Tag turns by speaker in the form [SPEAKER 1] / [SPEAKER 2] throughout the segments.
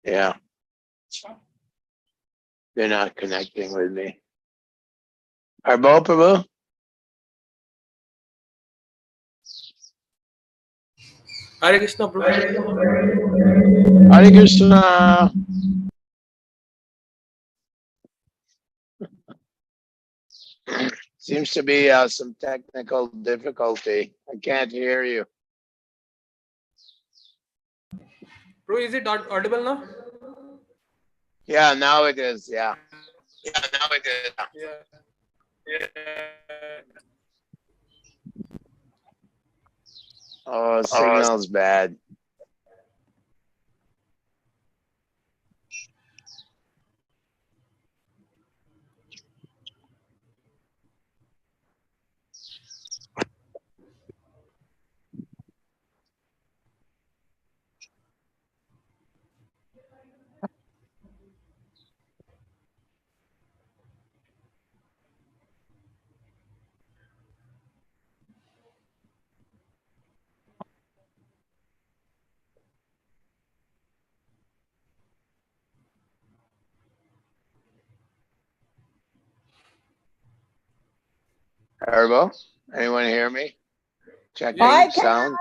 [SPEAKER 1] Yeah. They're not connecting with me. Prabhu?
[SPEAKER 2] Hare Krishna, Prabhu.
[SPEAKER 1] Hare Krishna. Seems to be some technical difficulty. I can't hear you.
[SPEAKER 2] Prabhu, is it audible now?
[SPEAKER 1] Yeah, now it is. Yeah.
[SPEAKER 2] Yeah.
[SPEAKER 1] Oh, signal's bad. Herbo, anyone hear me? Checking sound.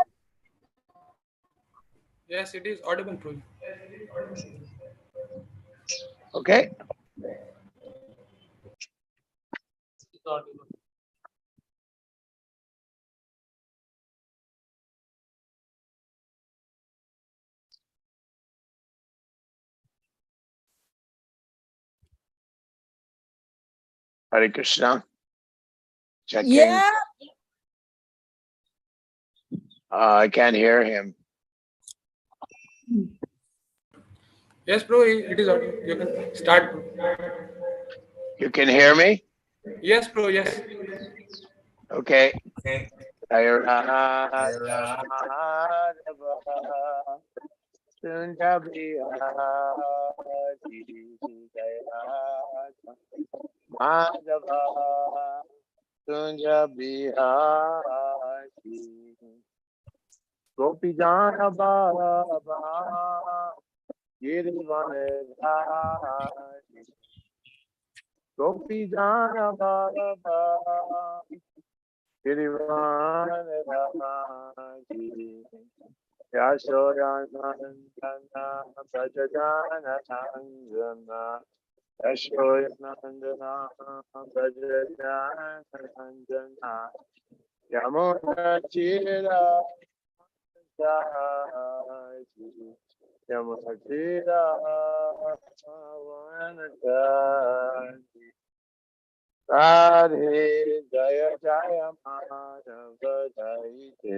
[SPEAKER 2] Yes, it is audible, Prabhu.
[SPEAKER 1] Okay.
[SPEAKER 2] It's audible.
[SPEAKER 1] Hare Krishna. Checking.
[SPEAKER 3] Yeah.
[SPEAKER 1] I can't hear him.
[SPEAKER 2] Yes, Prabhu, it is audible. You can start.
[SPEAKER 1] You can hear me?
[SPEAKER 2] Yes, Prabhu, yes.
[SPEAKER 1] Okay. Gopi Jana Baba Gopi Jana Baba Yashodanandana Brajajana Chandana Yashodanandana Brajajana Chandana Yamuna Chira Yamuna Chira Radhe Jaya Jaya Madhava Jaite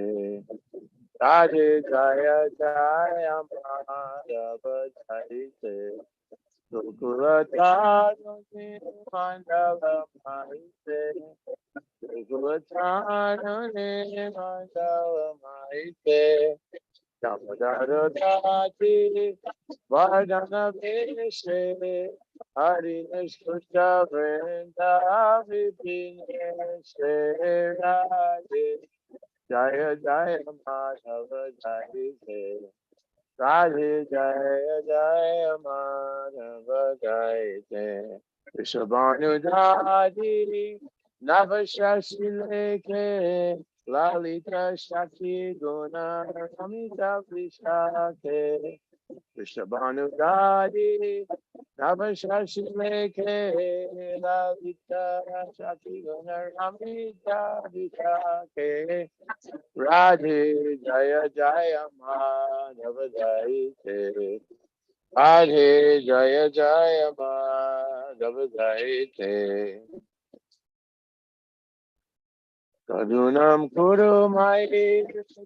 [SPEAKER 1] Radhe Jaya Jaya Madhava Jaite Gokula Tadani Mandava Maite Gokula Tadani Mandava Maite Damadara Dati Vardhana Veshe Harinashkuta Vrinda Vipinese Radhe Jaya Jaya Madhava Jaite Radhe Jaya Jaya Madhava Jaite Vrishabhanu Dadi Navashashi Leke Lalita Shakti Guna Amita Vishake Vrishabhanu Dadi Navashashi Leke Lalita Shakti Guna Amita Vishake Radhe Jaya Jaya Madhava Jaite Radhe Jaya Jaya Madhava Jaite Karunam Kuru Mai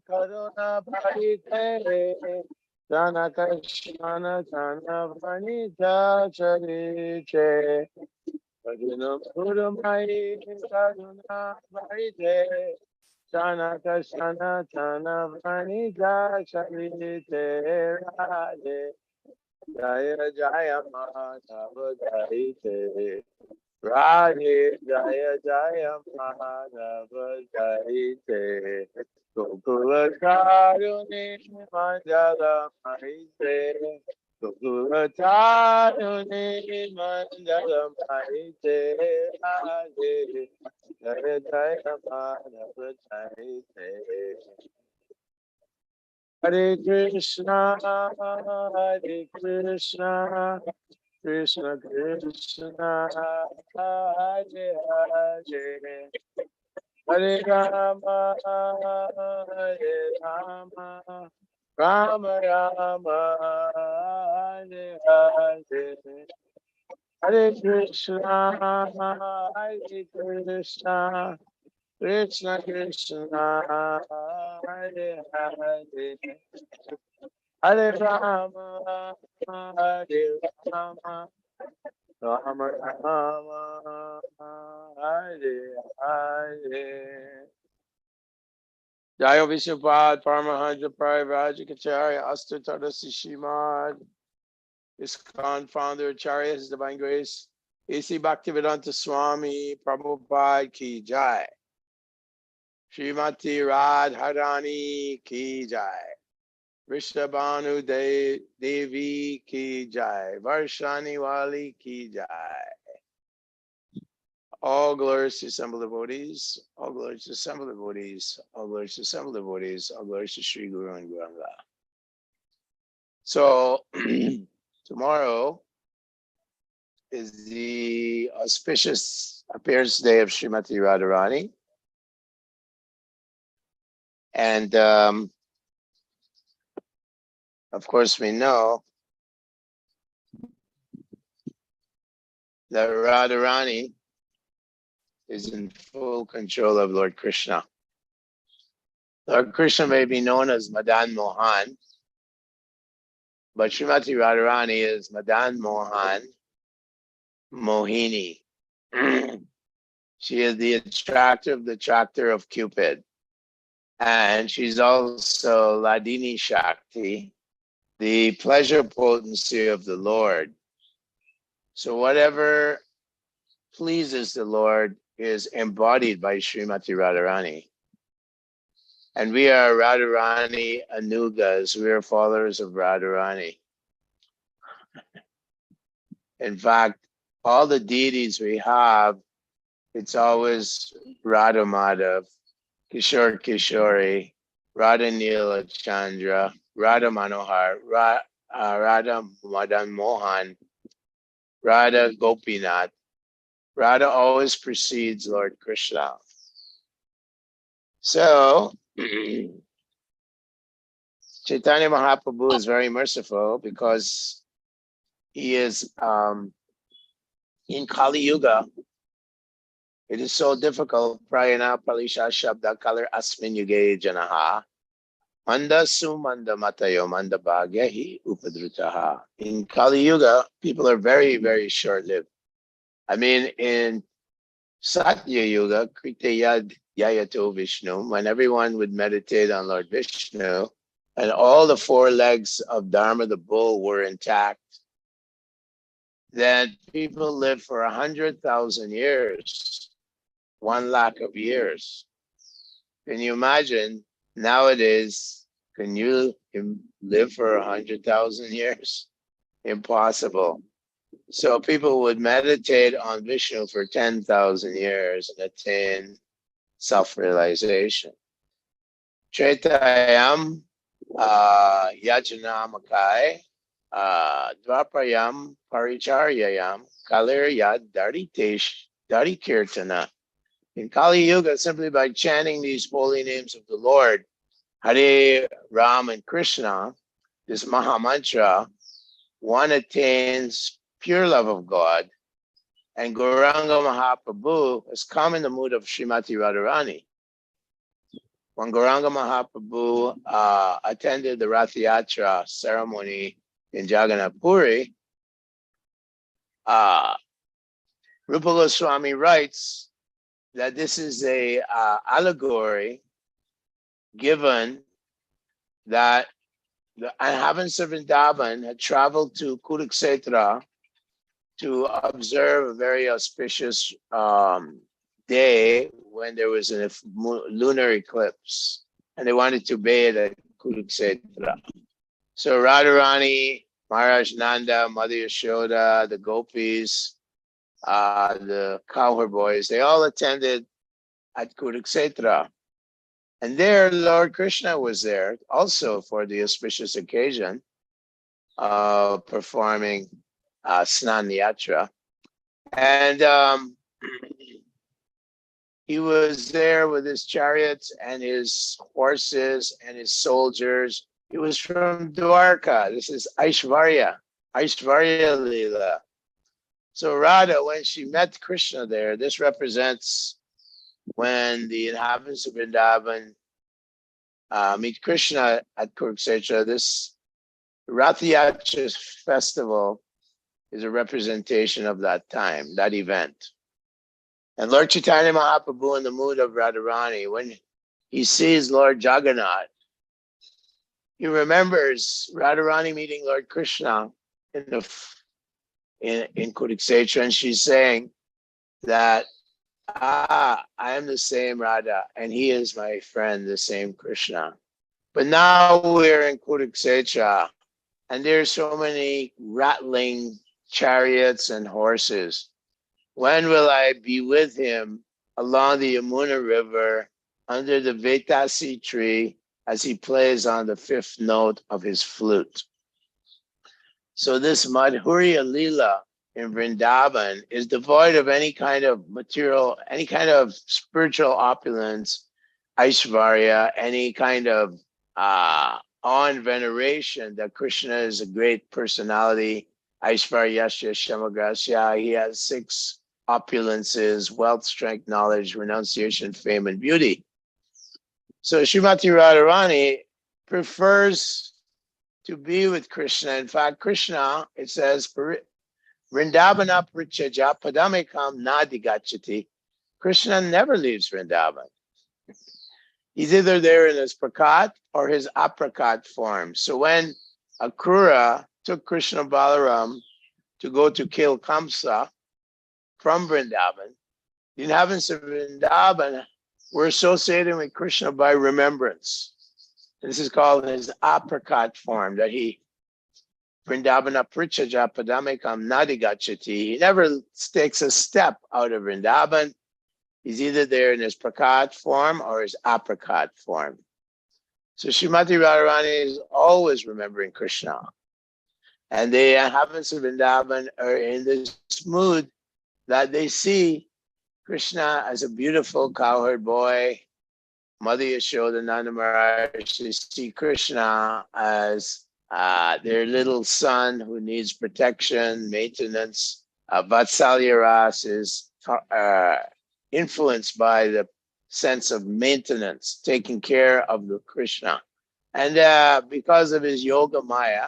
[SPEAKER 1] Karuna Bharite Jana Kashmana Jana Vanita Chariche Karunam Kuru Mai Karuna Bharite Jana Kashmana Jana Vanita Chariche Radhe Jaya Jaya Madhava Jaite Radhe Jaya Jaya Madhava Jaite Gokula Karuni Mandala Maite Gokula Radharani Mandalam Haite Radhe Jaya Jaya Madhava Chaite Hare Krishna Hare Krishna Krishna Krishna Hare Hare Hare Rama Hare Rama Rama Rama Hare Hare Hare Krishna Hare Krishna Krishna Krishna Hare Hare Hare Rama Hare Rama Rama Rama Hare Hare Jaya Vishwapad Paramahansa Parivajikacharya Astatara Sishimad ISKCON founder Acharya His Divine Grace A.C. Bhaktivedanta Swami Prabhupada Ki Jai Srimati Radharani Ki Jai Vrishabhanu Devi Ki Jai Varshani Wali Ki Jai. All glories to assembled devotees, all glories to assembled devotees, all glories to assembled devotees, all glories to Sri Guru and Guranga. So tomorrow is the auspicious appearance day of Srimati Radharani. And of course we know that Radharani is in full control of Lord Krishna. Lord Krishna may be known as Madan Mohan, but Srimati Radharani is Madan Mohan Mohini. She is the attractor of Cupid. And she's also Ladini Shakti, the pleasure potency of the Lord. So whatever pleases the Lord is embodied by Srimati Radharani. And we are Radharani Anugas. We are followers of Radharani. In fact, all the deities we have, it's always Radha Madhav, Kishore Kishori, Radha Nila Chandra, Radha Manohar, Radha Madan Mohan, Radha Gopinath. Radha always precedes Lord Krishna. So, Chaitanya Mahaprabhu is very merciful because he is in Kali Yuga. It is so difficult. Prayana Palisha Shabda Kalar Asmin Yuge Janaha. Manda Sumanda Matayo Manda Bhagyahi Upadrutaha. In Kali Yuga, people are very, very short-lived. I mean, in Satya Yuga, Kritayad Yayato Vishnu, when everyone would meditate on Lord Vishnu, and all the four legs of Dharma, the bull, were intact, then people lived for 100,000 years, 1 lakh of years. Can you imagine nowadays, can you live for 100,000 years? Impossible. So people would meditate on Vishnu for 10,000 years and attain self-realization. Tretayam Yajnamakai Dvapayam Paricharyayam Kalir Yad Dari Kirtana. In Kali Yuga, simply by chanting these holy names of the Lord, Hare, Ram, and Krishna, this Maha Mantra, one attains pure love of God. And Gauranga Mahaprabhu has come in the mood of Srimati Radharani. When Gauranga Mahaprabhu attended the Rath Yatra ceremony in Jagannath Puri, Rupa Goswami writes that this is a allegory given that the inhabitants of Vrindavan had traveled to Kurukshetra to observe a very auspicious day when there was a lunar eclipse, and they wanted to bathe at Kurukshetra. So Radharani Maharaj Nanda, Mother Yashoda, the gopis, the cowherd boys, they all attended at Kuruksetra. And there, Lord Krishna was there also for the auspicious occasion of performing Snan Yatra. And he was there with his chariots and his horses and his soldiers. He was from Dwarka. This is Aishvarya Leela. So Radha, when she met Krishna there, this represents when the inhabitants of Vrindavan meet Krishna at Kurukshetra. This Rath Yatra festival is a representation of that time, that event. And Lord Chaitanya Mahaprabhu, in the mood of Radharani, when he sees Lord Jagannath, he remembers Radharani meeting Lord Krishna in Kurukshetra, and she's saying that, I am the same Radha, and he is my friend, the same Krishna. But now we're in Kurukshetra, and there's so many rattling chariots and horses. When will I be with him along the Yamuna River under the Vetasi tree as he plays on the fifth note of his flute? So this Madhurya Leela in Vrindavan is devoid of any kind of material, any kind of spiritual opulence, Aishvarya, any kind of awe and veneration that Krishna is a great personality. Aishvaryasya Shamagrasya, he has 6 opulences: wealth, strength, knowledge, renunciation, fame, and beauty. So Srimati Radharani prefers to be with Krishna. In fact, Krishna, it says, Vrindavana Prichaja Padamekam Nadigachati. Krishna never leaves Vrindavan. He's either there in his prakat or his aprakat form. So when Akrura took Krishna Balaram to go to kill Kamsa from Vrindavan, the inhabitants of Vrindavan were associated with Krishna by remembrance. This is called his aprakat form, that he Vrindavana Prichaja Padamekam Nadigachati. He never takes a step out of Vrindavan. He's either there in his prakat form or his aprakat form. So Srimati Radharani is always remembering Krishna. And the inhabitants of Vrindavan are in this mood that they see Krishna as a beautiful cowherd boy. Mother Yashoda, Nanda Maharaj, they see Krishna as their little son who needs protection, maintenance. Vatsalya Ras is influenced by the sense of maintenance, taking care of the Krishna. And because of his yoga maya,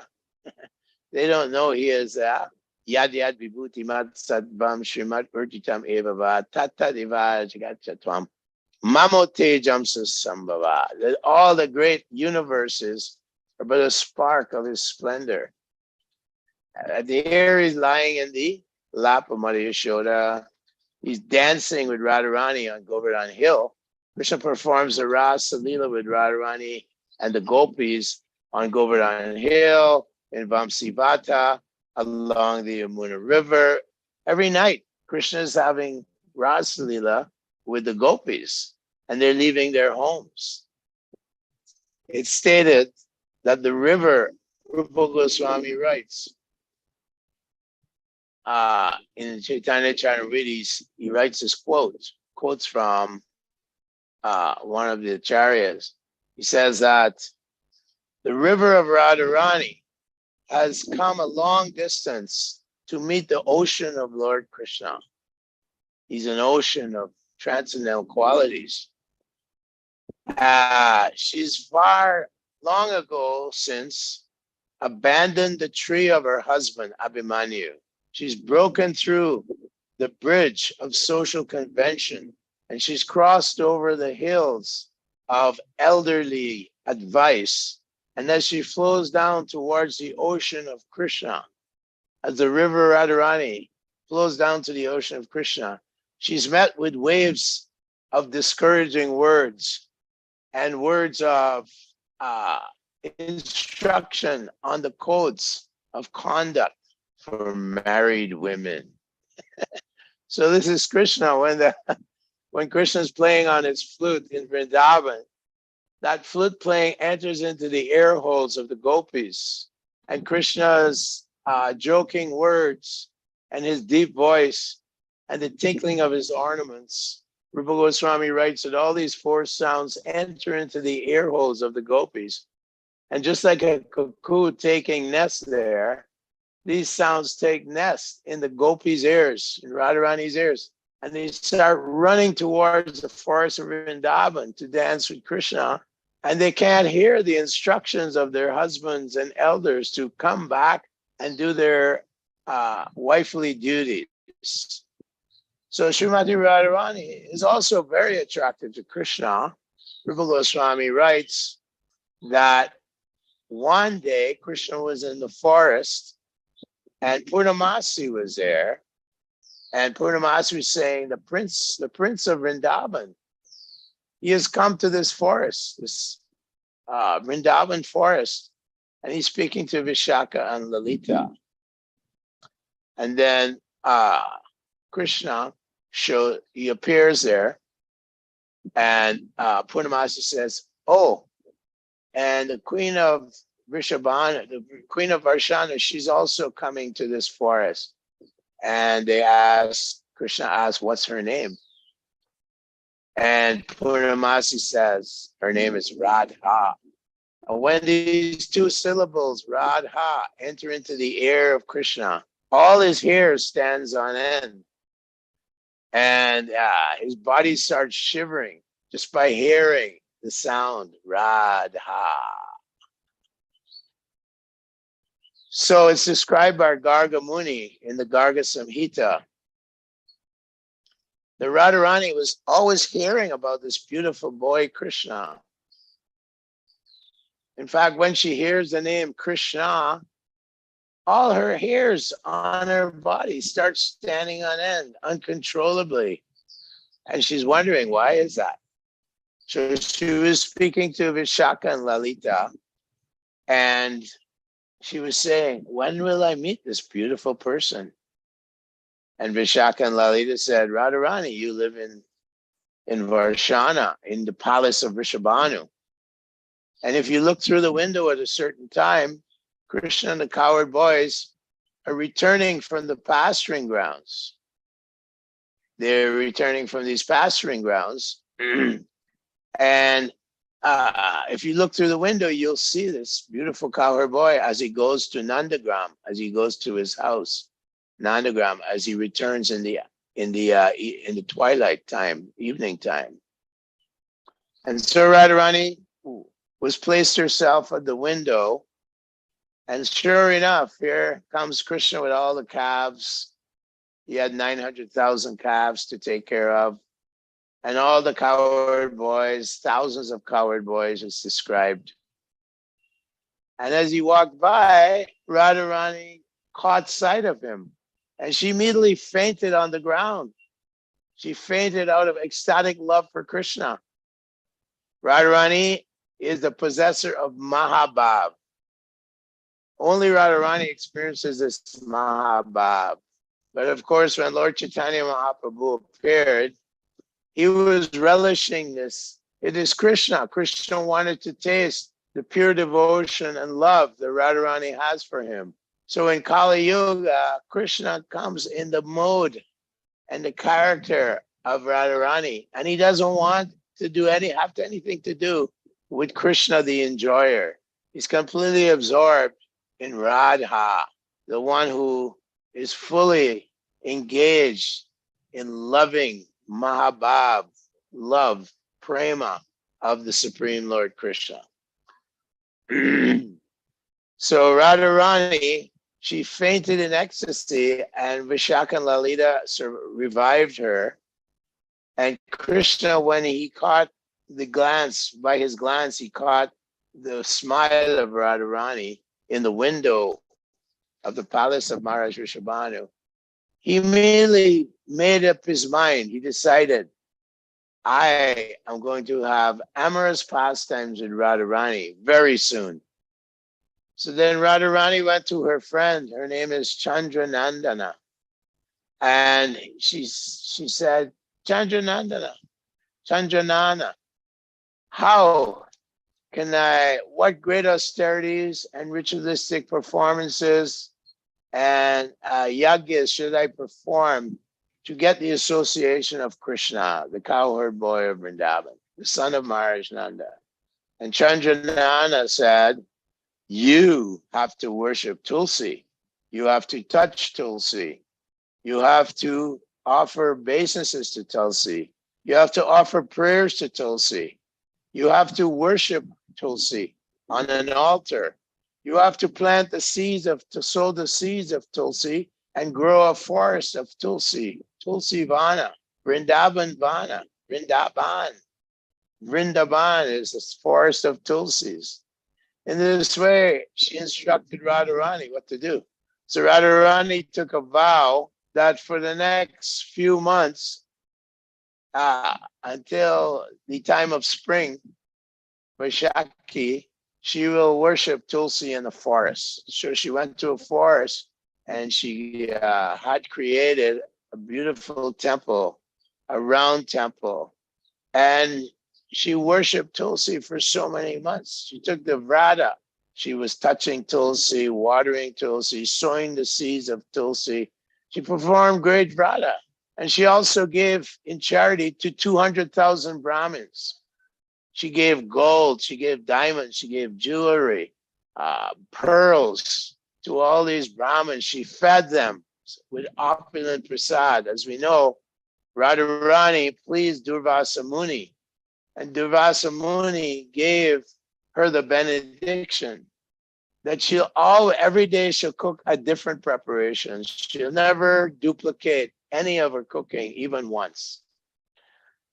[SPEAKER 1] they don't know he is Yad Yad Vibhuti Mat Sadvam Shrimat Urtitam Evava Tata Diva Jagatchatvam Mamote Jamsa Sambhava. That all the great universes are but a spark of his splendor. There he's lying in the lap of Mother Yashoda. He's dancing with Radharani on Govardhan Hill. Krishna performs the Rasa Leela with Radharani and the gopis on Govardhan Hill, in Vamsivata, along the Yamuna River. Every night, Krishna is having Rasa Leela with the gopis, and they're leaving their homes. It's stated that the river, Rupa Goswami writes, in Chaitanya Charitamrita, he writes this quotes from one of the acharyas. He says that the river of Radharani has come a long distance to meet the ocean of Lord Krishna. He's an ocean of transcendental qualities. She's long ago since abandoned the tree of her husband, Abhimanyu. She's broken through the bridge of social convention, and she's crossed over the hills of elderly advice. And as she flows down towards the ocean of Krishna, as the river Radharani flows down to the ocean of Krishna, she's met with waves of discouraging words and words of instruction on the codes of conduct for married women. So this is Krishna when Krishna's playing on his flute in Vrindavan. That flute playing enters into the ear holes of the gopis, and Krishna's joking words and his deep voice and the tinkling of his ornaments. Rupa Goswami writes that all these four sounds enter into the ear holes of the gopis. And just like a cuckoo taking nest there, these sounds take nest in the gopis' ears, in Radharani's ears. And they start running towards the forest of Vrindavan to dance with Krishna. And they can't hear the instructions of their husbands and elders to come back and do their wifely duties. So Srimati Radharani is also very attracted to Krishna. Rupa Goswami writes that one day Krishna was in the forest and Purnamasi was there. And Purnamasi was saying, the prince of Vrindavan, he has come to this forest, this Vrindavan forest, and he's speaking to Vishaka and Lalita. And then Krishna he appears there, and Purnamasi says, "Oh, and the queen of Vrishabhana, the queen of Varshana, she's also coming to this forest." And Krishna asks, "What's her name?" And Purnamasi says, her name is Radha. And when these two syllables, Radha, enter into the ear of Krishna, all his hair stands on end. And his body starts shivering just by hearing the sound, Radha. So it's described by Garga Muni in the Garga Samhita. The Radharani was always hearing about this beautiful boy, Krishna. In fact, when she hears the name Krishna, all her hairs on her body start standing on end uncontrollably. And she's wondering, why is that? So she was speaking to Vishaka and Lalita, and she was saying, when will I meet this beautiful person? And Vishaka and Lalita said, Radharani, you live in Varshana, in the palace of Vrishabhanu. And if you look through the window at a certain time, Krishna and the cowherd boys are returning from the pasturing grounds. They're returning from these pasturing grounds. And if you look through the window, you'll see this beautiful cowherd boy as he goes to Nandagram, as he goes to his house, Nandagram, as he returns in the twilight time, evening time. And so Radharani was placed herself at the window. And sure enough, here comes Krishna with all the calves. He had 900,000 calves to take care of. And all the cowherd boys, thousands of cowherd boys is described. And as he walked by, Radharani caught sight of him. And she immediately fainted on the ground. She fainted out of ecstatic love for Krishna. Radharani is the possessor of Mahabhav. Only Radharani experiences this Mahabhav. But of course, when Lord Chaitanya Mahaprabhu appeared, he was relishing this. It is Krishna. Krishna wanted to taste the pure devotion and love that Radharani has for him. So in Kali Yuga, Krishna comes in the mode and the character of Radharani, and he doesn't want to have anything to do with Krishna, the enjoyer. He's completely absorbed in Radha, the one who is fully engaged in loving Mahabhav, love, prema of the Supreme Lord Krishna. So Radharani, she fainted in ecstasy, and Vishaka and Lalita revived her. And Krishna, when he caught by his glance, he caught the smile of Radharani in the window of the palace of Maharaj Vrishabhanu. He immediately made up his mind. He decided, I am going to have amorous pastimes with Radharani very soon. So then Radharani went to her friend. Her name is Chandranandana. And she said, Chandranandana, Chandranana, how can what great austerities and ritualistic performances and yajnas should I perform to get the association of Krishna, the cowherd boy of Vrindavan, the son of Maharaj Nanda? And Chandranana said, you have to worship Tulsi. You have to touch Tulsi. You have to offer obeisances to Tulsi. You have to offer prayers to Tulsi. You have to worship Tulsi on an altar. You have to plant the seeds to sow the seeds of Tulsi and grow a forest of Tulsi, Tulsi Vana, Vrindavan Vana, Vrindavan. Vrindavan is the forest of Tulsis. In this way, she instructed Radharani what to do. So Radharani took a vow that for the next few months, until the time of spring, Vaishakhi, she will worship Tulsi in the forest. So she went to a forest and she had created a beautiful temple, a round temple. And she worshipped Tulsi for so many months. She took the vrata. She was touching Tulsi, watering Tulsi, sowing the seeds of Tulsi. She performed great vrata. And she also gave in charity to 200,000 Brahmins. She gave gold, she gave diamonds, she gave jewelry, pearls to all these Brahmins. She fed them with opulent prasad. As we know, Radharani pleased Durvasa Muni, and Durvasa Muni gave her the benediction that every day she'll cook a different preparation. She'll never duplicate any of her cooking, even once.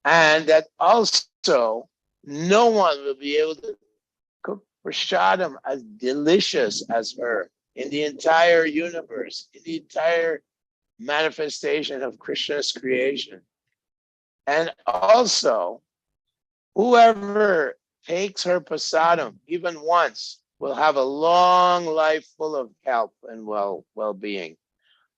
[SPEAKER 1] And that also no one will be able to cook prasadam as delicious as her in the entire universe, in the entire manifestation of Krishna's creation. And also, whoever takes her prasadam even once will have a long life full of health and well-being.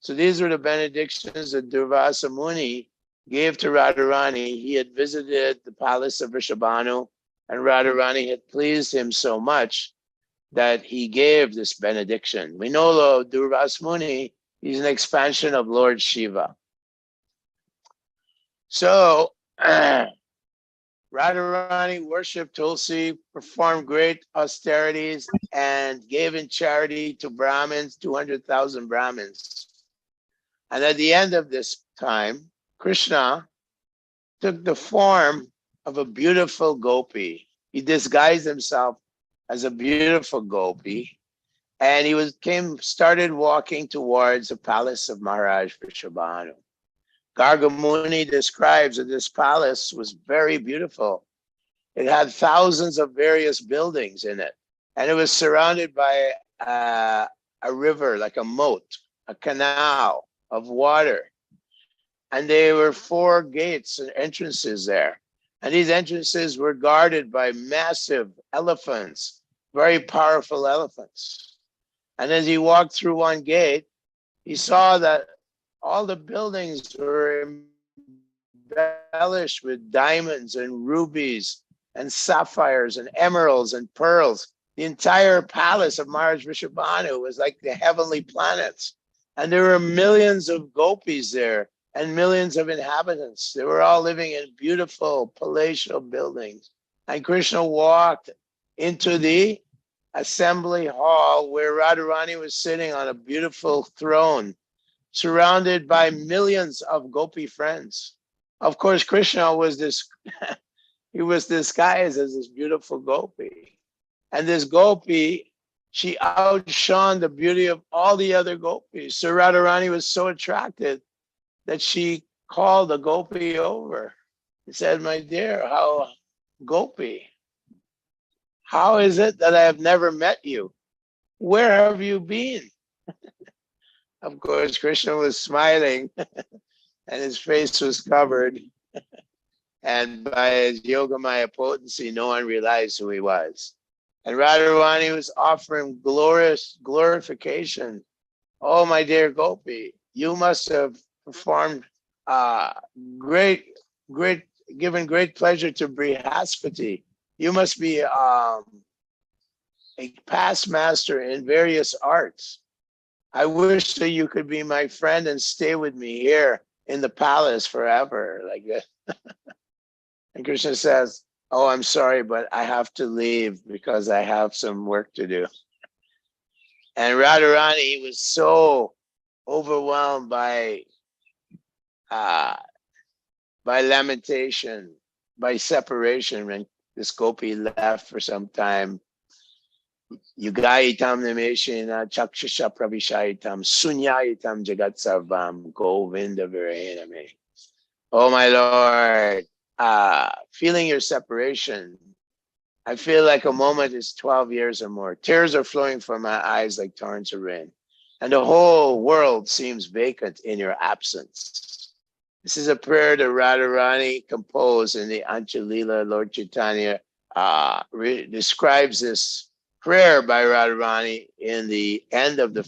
[SPEAKER 1] So these were the benedictions that Durvasa Muni gave to Radharani. He had visited the palace of Vrishabhanu, and Radharani had pleased him so much that he gave this benediction. We know, though, Durvasa Muni, he's an expansion of Lord Shiva. So Radharani worshipped Tulsi, performed great austerities, and gave in charity to Brahmins, 200,000 Brahmins. And at the end of this time, Krishna took the form of a beautiful gopi. He disguised himself as a beautiful gopi, and he started walking towards the palace of Maharaj Vrishabhanu. Gargamuni describes that this palace was very beautiful. It had thousands of various buildings in it, and it was surrounded by a river, like a moat, a canal of water. And there were 4 gates and entrances there. And these entrances were guarded by massive elephants, very powerful elephants. And as he walked through one gate, he saw that all the buildings were embellished with diamonds and rubies and sapphires and emeralds and pearls. The entire palace of Maharaj Vrishabhanu was like the heavenly planets. And there were millions of gopis there and millions of inhabitants. They were all living in beautiful palatial buildings. And Krishna walked into the assembly hall where Radharani was sitting on a beautiful throne, surrounded by millions of gopi friends. Of course, Krishna was he was disguised as this beautiful gopi. And this gopi, she outshone the beauty of all the other gopis. So Radharani was so attracted that she called the gopi over. He said, my dear, gopi, how is it that I have never met you? Where have you been? Of course, Krishna was smiling and his face was covered. And by his Yogamaya potency, no one realized who he was. And Radharani was offering glorious glorification. Oh, my dear Gopi, you must have performed uh, great, great, given great pleasure to Brihaspati. You must be a past master in various arts. I wish that you could be my friend and stay with me here in the palace forever, like that. And Krishna says, oh, I'm sorry, but I have to leave because I have some work to do. And Radharani was so overwhelmed by lamentation, by separation, when this gopi left for some time. Yugaitam nimeshena chakshasha pravishaitam sunyaitam jagat sarvam govinda virename. Oh my Lord, feeling your separation, I feel like a moment is 12 years or more. Tears are flowing from my eyes like torrents of rain, and the whole world seems vacant in your absence. This is a prayer that Radharani composed in the Anjalila. Lord Chaitanya describes this prayer by Radharani in the end of the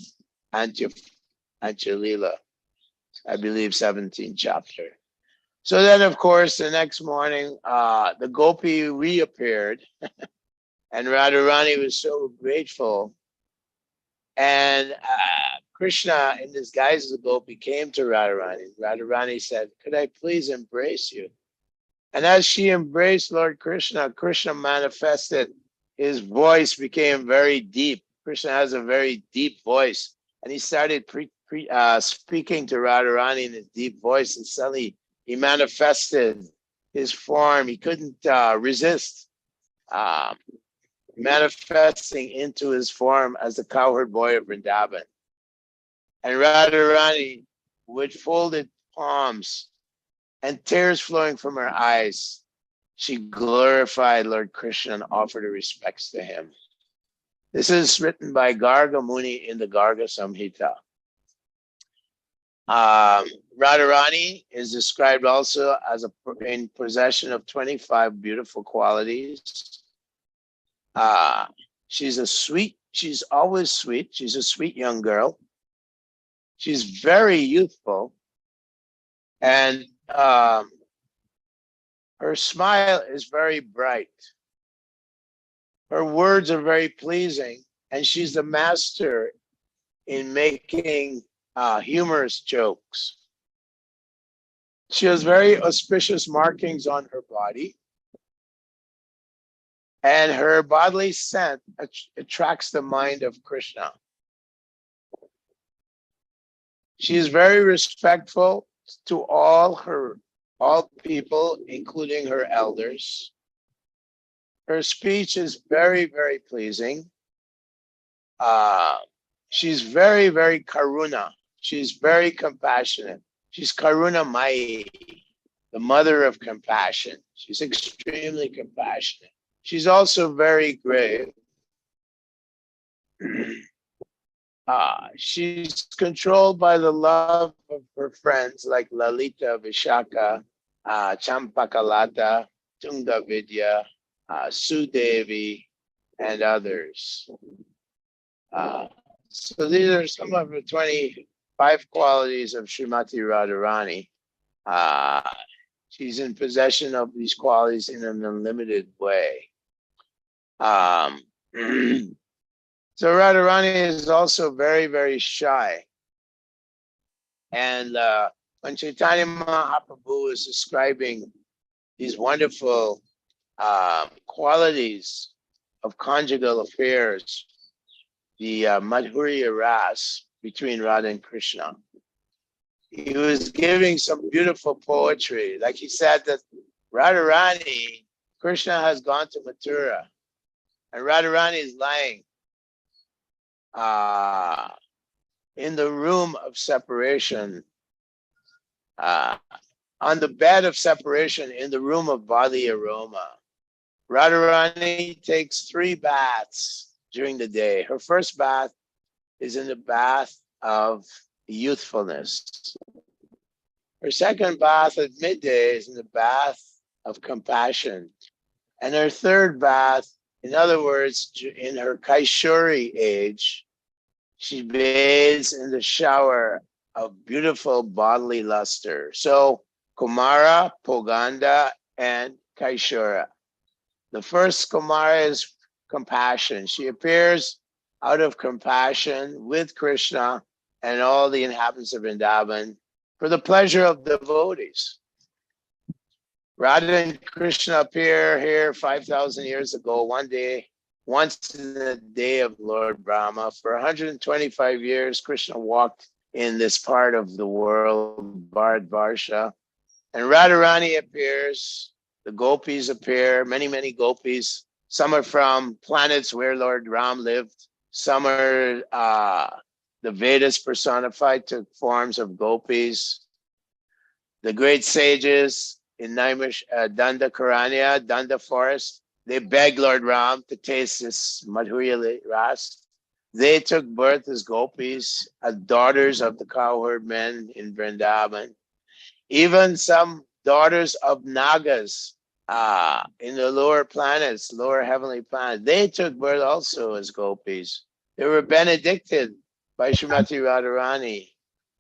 [SPEAKER 1] Anjalila, I believe 17th chapter. So then, of course, the next morning, the gopi reappeared, and Radharani was so grateful. And Krishna, in disguise as a gopi, came to Radharani. Radharani said, could I please embrace you? And as she embraced Lord Krishna, Krishna manifested. His voice became very deep. Krishna has a very deep voice. And he started speaking to Radharani in his deep voice. And suddenly he manifested his form. He couldn't resist manifesting into his form as the cowherd boy of Vrindavan. And Radharani, with folded palms and tears flowing from her eyes, she glorified Lord Krishna and offered her respects to him. This is written by Garga Muni in the Garga Samhita. Radharani is described also as in possession of 25 beautiful qualities. She's always sweet. She's a sweet young girl. She's very youthful. And her smile is very bright. Her words are very pleasing. And she's the master in making humorous jokes. She has very auspicious markings on her body. And her bodily scent attracts the mind of Krishna. She is very respectful to all people, including her elders. Her speech is very, very pleasing. She's very, very karuna. She's very compassionate. She's karuna mai, the mother of compassion. She's extremely compassionate. She's also very grave. She's controlled by the love of her friends like Lalita, Vishaka, Champakalata, Tunga Vidya, Sudevi, and others. So these are some of the 25 qualities of Srimati Radharani. She's in possession of these qualities in an unlimited way. So Radharani is also very, very shy. And when Chaitanya Mahaprabhu is describing these wonderful qualities of conjugal affairs, the Madhurya Ras between Radha and Krishna, he was giving some beautiful poetry. Like he said that Radharani, Krishna has gone to Mathura, and Radharani is lying in the room of separation, on the bed of separation in the room of bodily aroma. Radharani takes 3 baths during the day. Her first bath is in the bath of youthfulness. Her second bath at midday is in the bath of compassion. And her third bath In other words, in her Kaishori age, she bathes in the shower of beautiful bodily luster. So Kumara, Poganda, and Kaishora. The first Kumara is compassion. She appears out of compassion with Krishna and all the inhabitants of Vrindavan for the pleasure of devotees. Radha and Krishna appear here 5,000 years ago, once in the day of Lord Brahma. For 125 years, Krishna walked in this part of the world, Bharatvarsha. And Radharani appears, the gopis appear, many, many gopis. Some are from planets where Lord Ram lived. Some are the Vedas personified, took forms of gopis. The great sages in Danda Karanya, Danda forest, they begged Lord Ram to taste this Madhurya Ras. They took birth as gopis, as daughters of the cowherd men in Vrindavan. Even some daughters of Nagas in the lower planets, lower heavenly planets, they took birth also as gopis. They were benedicted by Srimati Radharani.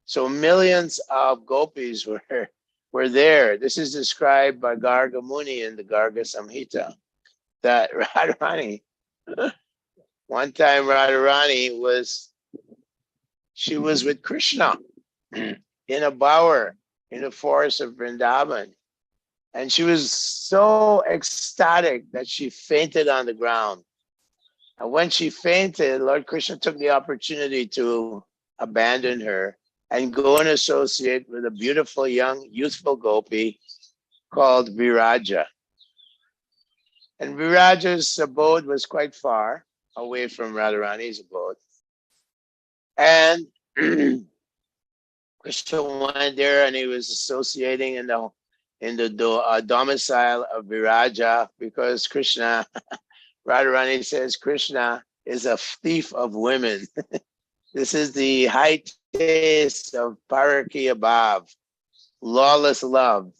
[SPEAKER 1] So millions of gopis were there. This is described by Garga Muni in the Garga Samhita, that Radharani, one time Radharani was with Krishna in a bower in the forest of Vrindavan. And she was so ecstatic that she fainted on the ground. And when she fainted, Lord Krishna took the opportunity to abandon her and go and associate with a beautiful young youthful gopi called Viraja. And Viraja's abode was quite far away from Radharani's abode. And Krishna went there and he was associating in the domicile of Viraja, because Krishna, Radharani says Krishna is a thief of women. This is the high taste of Parakiya Bhav, lawless love.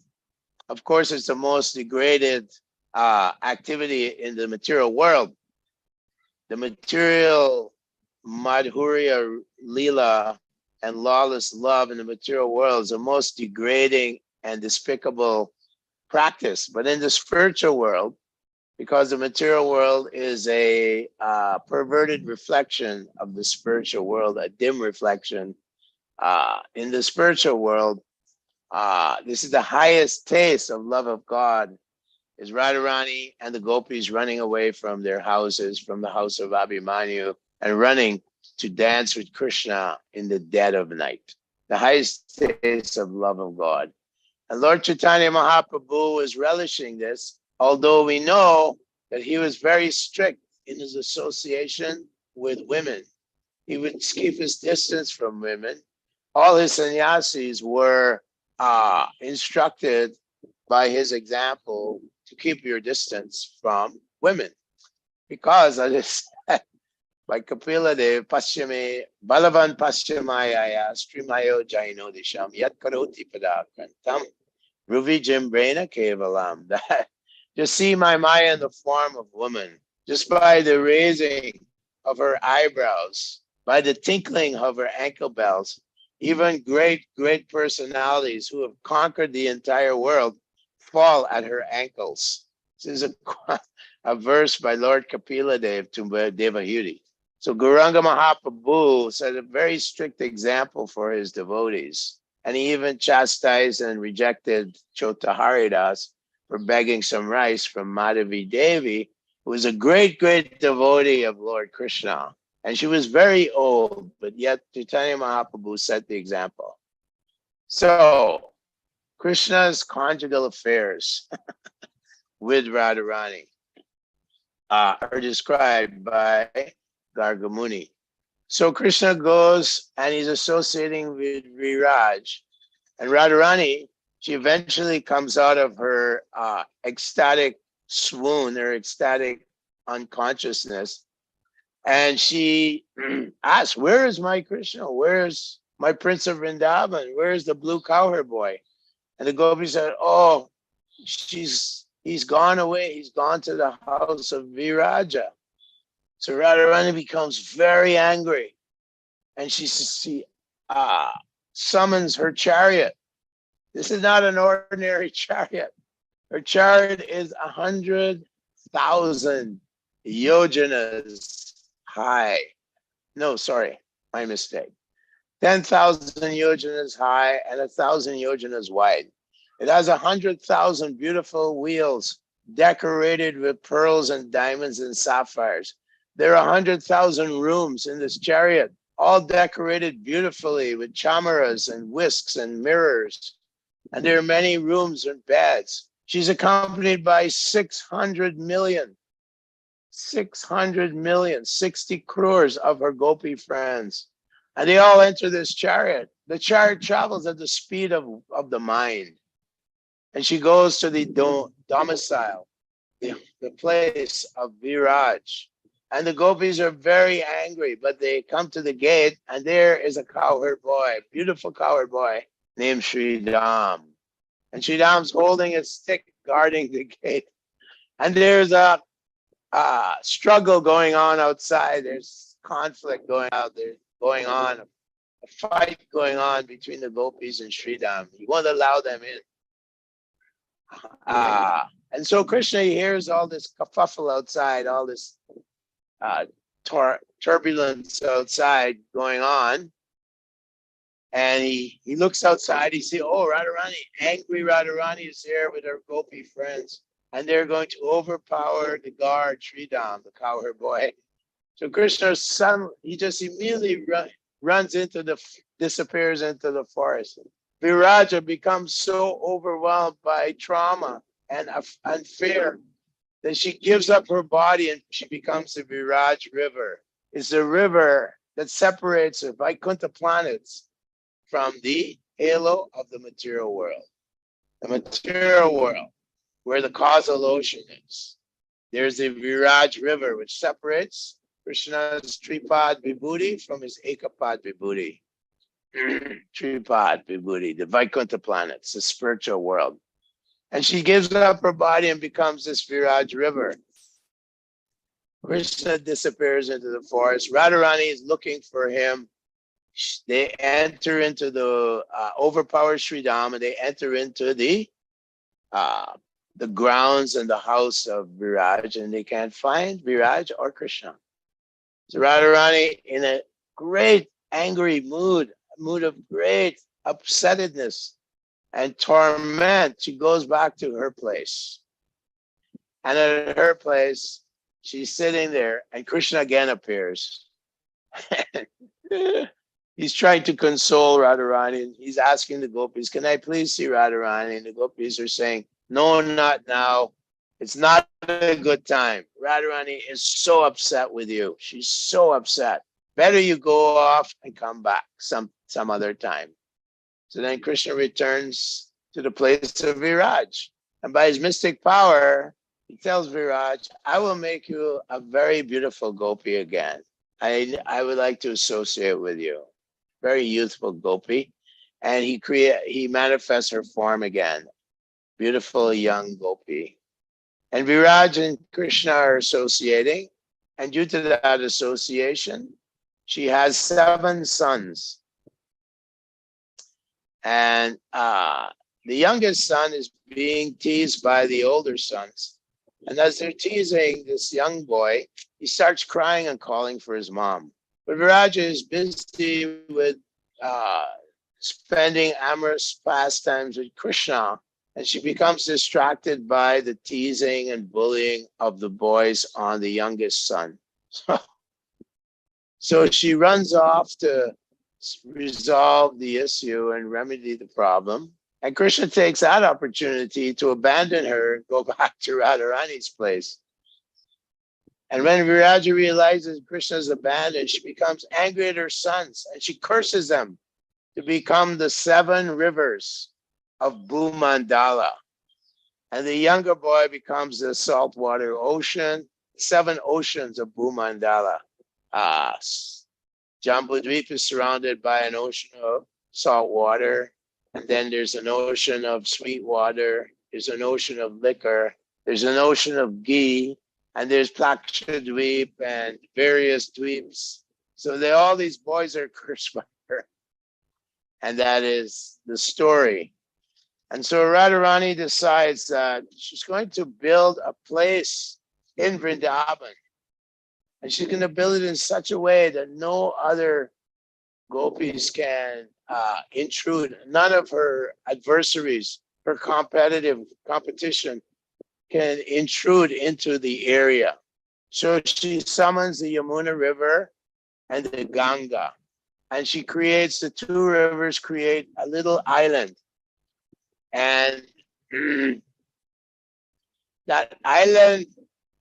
[SPEAKER 1] Of course, it's the most degraded activity in the material world. The material Madhurya Leela and lawless love in the material world is the most degrading and despicable practice. But in the spiritual world, because the material world is a perverted reflection of the spiritual world, a dim reflection, in the spiritual world, this is the highest taste of love of God, is Radharani and the gopis running away from their houses, from the house of Abhimanyu, and running to dance with Krishna in the dead of night. The highest taste of love of God. And Lord Chaitanya Mahaprabhu was relishing this, although we know that he was very strict in his association with women. He would keep his distance from women. All his sannyasis were instructed by his example to keep your distance from women. Because, as I said, by Kapila Dev, Paschame, Balavan Paschamaya, Strimayo Jaino Disham, Yat Karoti Padakantam, Ruvi Jimbrena Kevalam. That just see my Maya in the form of woman, just by the raising of her eyebrows, by the tinkling of her ankle bells. Even great, great personalities who have conquered the entire world fall at her ankles. This is a verse by Lord Kapila Dev to Devahudi. So Gauranga Mahaprabhu set a very strict example for his devotees. And he even chastised and rejected Chota Haridas for begging some rice from Madhavi Devi, who was a great, great devotee of Lord Krishna. And she was very old, but yet Chaitanya Mahaprabhu set the example. So Krishna's conjugal affairs with Radharani are described by Gargamuni. So Krishna goes and he's associating with Viraj. And Radharani, she eventually comes out of her ecstatic swoon, her ecstatic unconsciousness. And she asks, where is my Krishna? Where's my Prince of Vrindavan? Where's the blue cowherd boy? And the gopi said, oh, she's He's gone away. He's gone to the house of Viraja. So Radharani becomes very angry, and she summons her chariot. This is not an ordinary chariot. Her chariot is 100,000 yojanas high. No, sorry, my mistake. 10,000 yojanas high and 1,000 yojanas wide. It has 100,000 beautiful wheels decorated with pearls and diamonds and sapphires. There are 100,000 rooms in this chariot, all decorated beautifully with chamaras and whisks and mirrors. And there are many rooms and beds. She's accompanied by 600 million, 60 crores of her gopi friends. And they all enter this chariot. The chariot travels at the speed of the mind. And she goes to the domicile, the place of Viraj. And the gopis are very angry, but they come to the gate, and there is a cowherd boy, beautiful cowherd boy, named Sri Ram. And Sri Ram's holding a stick, guarding the gate. And there's a struggle going on outside. There's conflict going on, a fight going on between the gopis and Sri Ram. He won't allow them in. And so Krishna hears all this kerfuffle outside, all this turbulence outside going on. And he looks outside, he sees, oh, Radharani, angry Radharani is here with her gopi friends. And they're going to overpower the guard, Sridham, the cowherd boy. So Krishna's son, he just immediately disappears into the forest. Viraja becomes so overwhelmed by trauma and fear that she gives up her body and she becomes the Viraj River. It's the river that separates the Vaikuntha planets from the halo of the material world. The material world, where the causal ocean is. There's the Viraj River, which separates Krishna's Tripad Vibhuti from his Ekapad Vibhuti. Tripad Vibhuti, the Vaikuntha planets, the spiritual world. And she gives up her body and becomes this Viraj River. Krishna disappears into the forest. Radharani is looking for him. They enter into the overpower Sridham, and they enter into the grounds and the house of Viraj, and they can't find Viraj or Krishna. So Radharani, in a great angry mood of great upsettedness and torment, she goes back to her place. And at her place, she's sitting there, and Krishna again appears. He's trying to console Radharani, and he's asking the gopis, can I please see Radharani? And the gopis are saying, no, not now. It's not a good time. Radharani is so upset with you. She's so upset. Better you go off and come back some other time. So then Krishna returns to the place of Viraj. And by his mystic power, he tells Viraj, I will make you a very beautiful gopi again. I would like to associate with you. Very youthful gopi. And he manifests her form again. Beautiful young gopi. And Viraj and Krishna are associating. And due to that association, she has 7 sons. And the youngest son is being teased by the older sons. And as they're teasing this young boy, he starts crying and calling for his mom. But Viraj is busy with spending amorous pastimes with Krishna, and she becomes distracted by the teasing and bullying of the boys on the youngest son. So she runs off to resolve the issue and remedy the problem. And Krishna takes that opportunity to abandon her and go back to Radharani's place. And when Viraja realizes Krishna's abandoned, she becomes angry at her sons and she curses them to become the 7 rivers of Bhumandala. And the younger boy becomes the saltwater ocean, 7 oceans of Bhumandala. Jambudvip is surrounded by an ocean of salt water. And then there's an ocean of sweet water. There's an ocean of liquor. There's an ocean of ghee, and there's Plaksha Dweep and various dweeps. So all these boys are cursed by her. And that is the story. And so Radharani decides that she's going to build a place in Vrindavan. And she's going to build it in such a way that no other gopis can intrude. None of her adversaries, her competition can intrude into the area. So she summons the Yamuna River and the Ganga. And she creates, the two rivers create a little island. And that island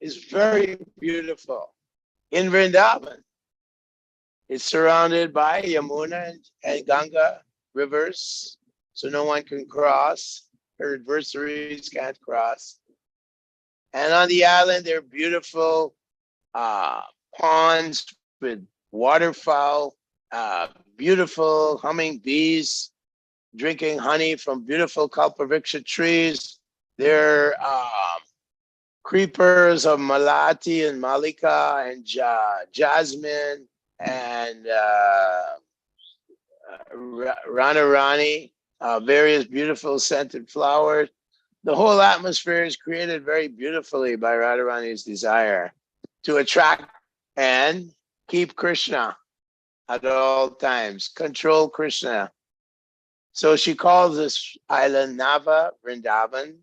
[SPEAKER 1] is very beautiful. In Vrindavan, it's surrounded by Yamuna and Ganga rivers, so no one can cross. Her adversaries can't cross. And on the island, there are beautiful ponds with waterfowl, beautiful humming bees drinking honey from beautiful kalpavriksha trees. There are creepers of malati and malika and jasmine and ranarani, various beautiful scented flowers. The whole atmosphere is created very beautifully by Radharani's desire to attract and keep Krishna at all times, control Krishna. So she calls this island Nava Vrindavan.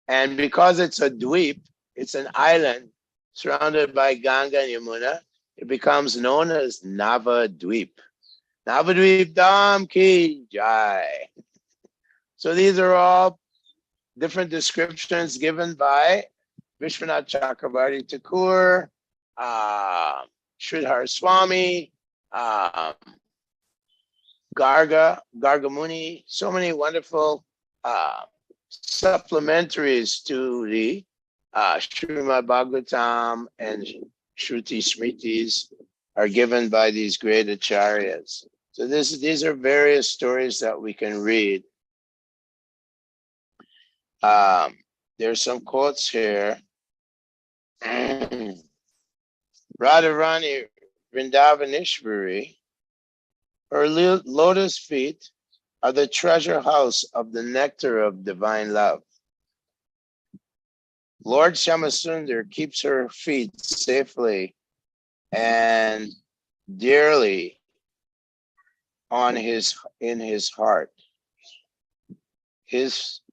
[SPEAKER 1] And because it's a dweep, it's an island surrounded by Ganga and Yamuna, it becomes known as Nava Dweep. Nava Dweep Dham Ki Jai. So these are all different descriptions given by Vishwanath Chakravarti Thakur, Sridhar Swami, Gargamuni, so many wonderful supplementaries to the Srimad Bhagavatam and Shruti Smritis are given by these great acharyas. So these are various stories that we can read. There's some quotes here. Radharani Vrindavaneshwari, her lotus feet are the treasure house of the nectar of divine love. Lord Shyamasundar keeps her feet safely and dearly in his heart.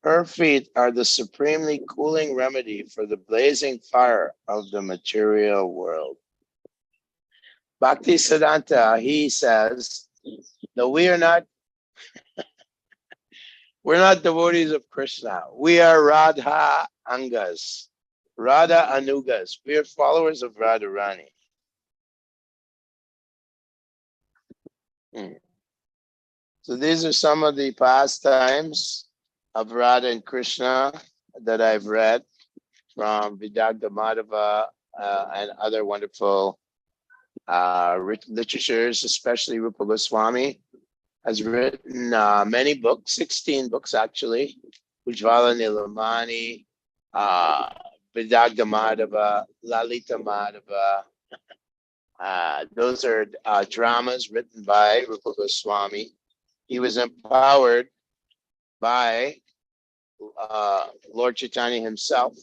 [SPEAKER 1] Her feet are the supremely cooling remedy for the blazing fire of the material world. Bhakti Siddhanta, he says that we're not devotees of Krishna. We are Radha Angas, Radha Anugas. We are followers of Radharani. So these are some of the pastimes of Radha and Krishna that I've read from Vidagdha Madhava and other wonderful literatures, especially Rupa Goswami has written many books, 16 books actually, Ujjvala Nilamani, Vidagdha Madhava, Lalita Madhava. Those are dramas written by Rupa Goswami. He was empowered by Lord Chaitanya himself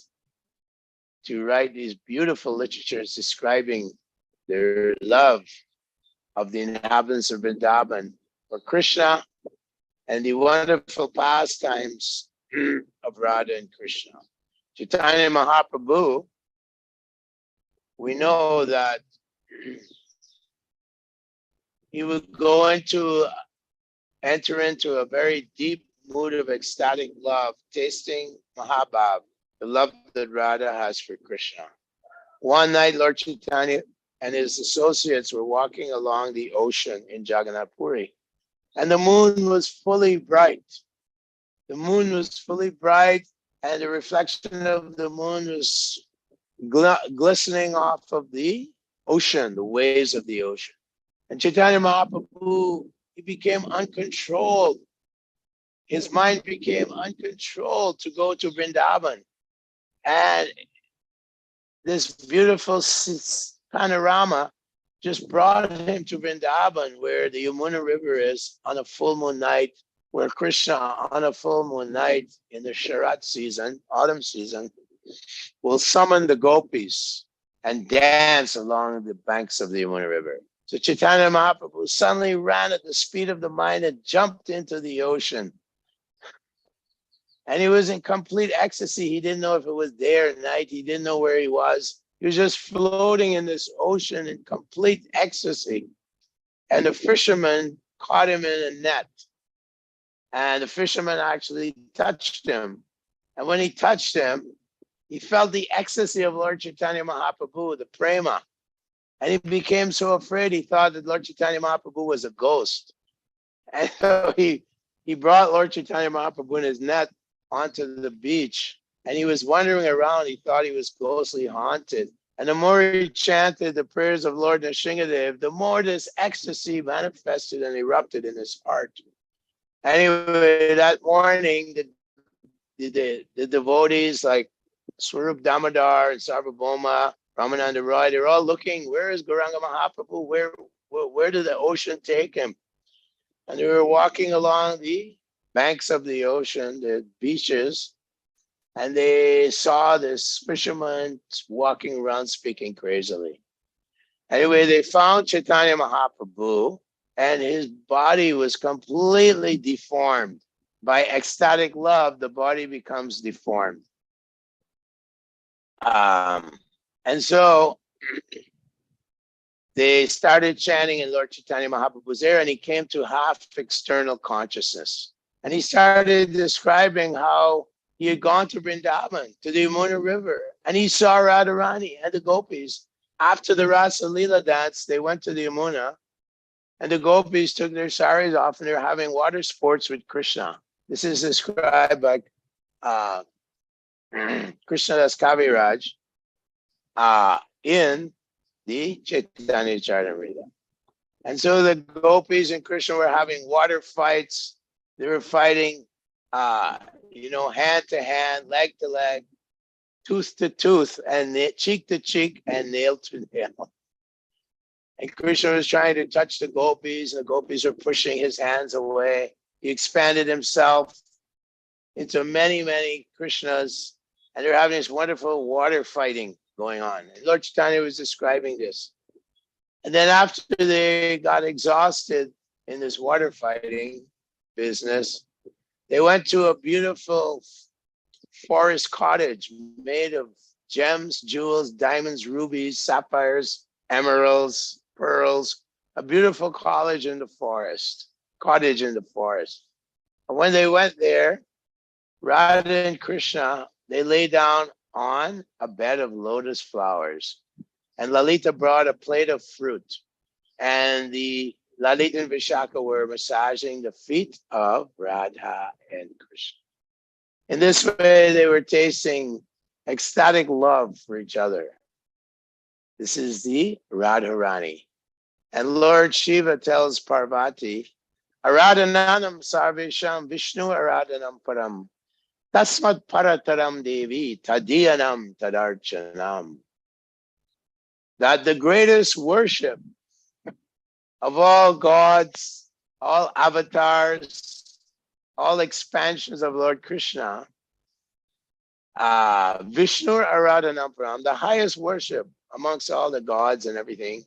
[SPEAKER 1] to write these beautiful literatures describing their love of the inhabitants of Vrindavan for Krishna and the wonderful pastimes of Radha and Krishna. Chaitanya Mahaprabhu, we know that he would enter into a very deep mood of ecstatic love, tasting Mahabhav, the love that Radha has for Krishna. One night, Lord Chaitanya and his associates were walking along the ocean in Jagannath Puri, and the moon was fully bright. The moon was fully bright, and the reflection of the moon was glistening off of the ocean, the waves of the ocean. And Chaitanya Mahaprabhu, he became uncontrolled. His mind became uncontrolled to go to Vrindavan. And this beautiful panorama just brought him to Vrindavan, where the Yamuna River is on a full moon night, where Krishna on a full moon night in the Sharat season, autumn season, will summon the gopis and dance along the banks of the Yamuna River. So Chaitanya Mahaprabhu suddenly ran at the speed of the mind and jumped into the ocean. And he was in complete ecstasy. He didn't know if it was day or night. He didn't know where he was. He was just floating in this ocean in complete ecstasy. And the fisherman caught him in a net. And the fisherman actually touched him. And when he touched him, he felt the ecstasy of Lord Chaitanya Mahaprabhu, the prema. And he became so afraid, he thought that Lord Chaitanya Mahaprabhu was a ghost. And so he brought Lord Chaitanya Mahaprabhu in his net onto the beach. And he was wandering around. He thought he was ghostly haunted. And the more he chanted the prayers of Lord Nrsingadev, the more this ecstasy manifested and erupted in his heart. Anyway, that morning, the devotees like Swarup Damodar and Sarvabhauma, Ramananda Roy, they're all looking, where is Gauranga Mahaprabhu? Where did the ocean take him? And they were walking along the banks of the ocean, the beaches, and they saw this fisherman walking around speaking crazily. Anyway, they found Chaitanya Mahaprabhu, and his body was completely deformed. By ecstatic love, the body becomes deformed. And so they started chanting, and Lord Chaitanya Mahaprabhu was there, and he came to half external consciousness. And he started describing how he had gone to Vrindavan, to the Yamuna River, and he saw Radharani and the gopis. After the Rasa Leela dance, they went to the Yamuna, and the gopis took their saris off, and they were having water sports with Krishna. This is described by Krishnadas Kaviraj in the Chaitanya Charitamrita. And so the gopis and Krishna were having water fights. They were fighting, hand to hand, leg to leg, tooth to tooth, and cheek to cheek, and nail to nail. And Krishna was trying to touch the gopis, and the gopis were pushing his hands away. He expanded himself into many, many Krishnas, and they're having this wonderful water fighting going on. And Lord Chaitanya was describing this. And then after they got exhausted in this water fighting business, they went to a beautiful forest cottage made of gems, jewels, diamonds, rubies, sapphires, emeralds, pearls, a beautiful cottage in the forest. And when they went there, Radha and Krishna, they lay down on a bed of lotus flowers. And Lalita brought a plate of fruit. And the Lalita and Vishaka were massaging the feet of Radha and Krishna. In this way, they were tasting ecstatic love for each other. This is the Radharani. And Lord Shiva tells Parvati, Aradhananam sarvesham Vishnu aradhanam param. Tasmat parataram devi tadiyanam tadarchanam. That the greatest worship of all gods, all avatars, all expansions of Lord Krishna, Vishnu Aradhanam Param, the highest worship amongst all the gods and everything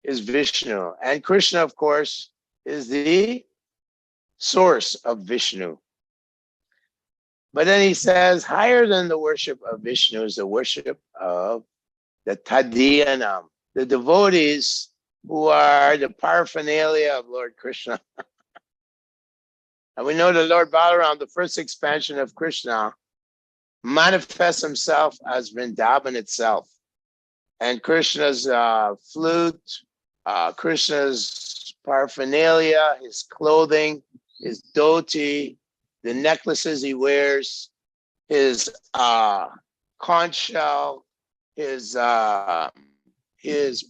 [SPEAKER 1] is Vishnu. And Krishna, of course, is the source of Vishnu. But then he says, higher than the worship of Vishnu is the worship of the Tadiyanam, the devotees who are the paraphernalia of Lord Krishna. And we know that Lord Balaram, the first expansion of Krishna, manifests himself as Vrindavan itself. And Krishna's flute, Krishna's paraphernalia, his clothing, his dhoti, the necklaces he wears, his conch shell, his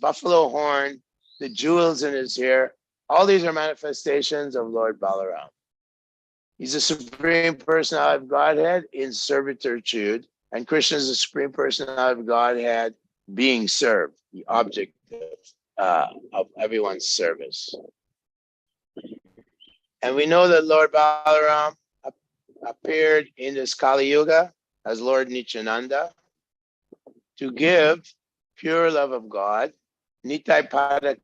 [SPEAKER 1] buffalo horn, the jewels in his hair, all these are manifestations of Lord Balaram. He's a supreme personality of Godhead in servitude And Krishna is the Supreme Personality of Godhead being served, the object of everyone's service. And we know that Lord Balaram appeared in this Kali Yuga as Lord Nityananda to give pure love of God, Nitai Pada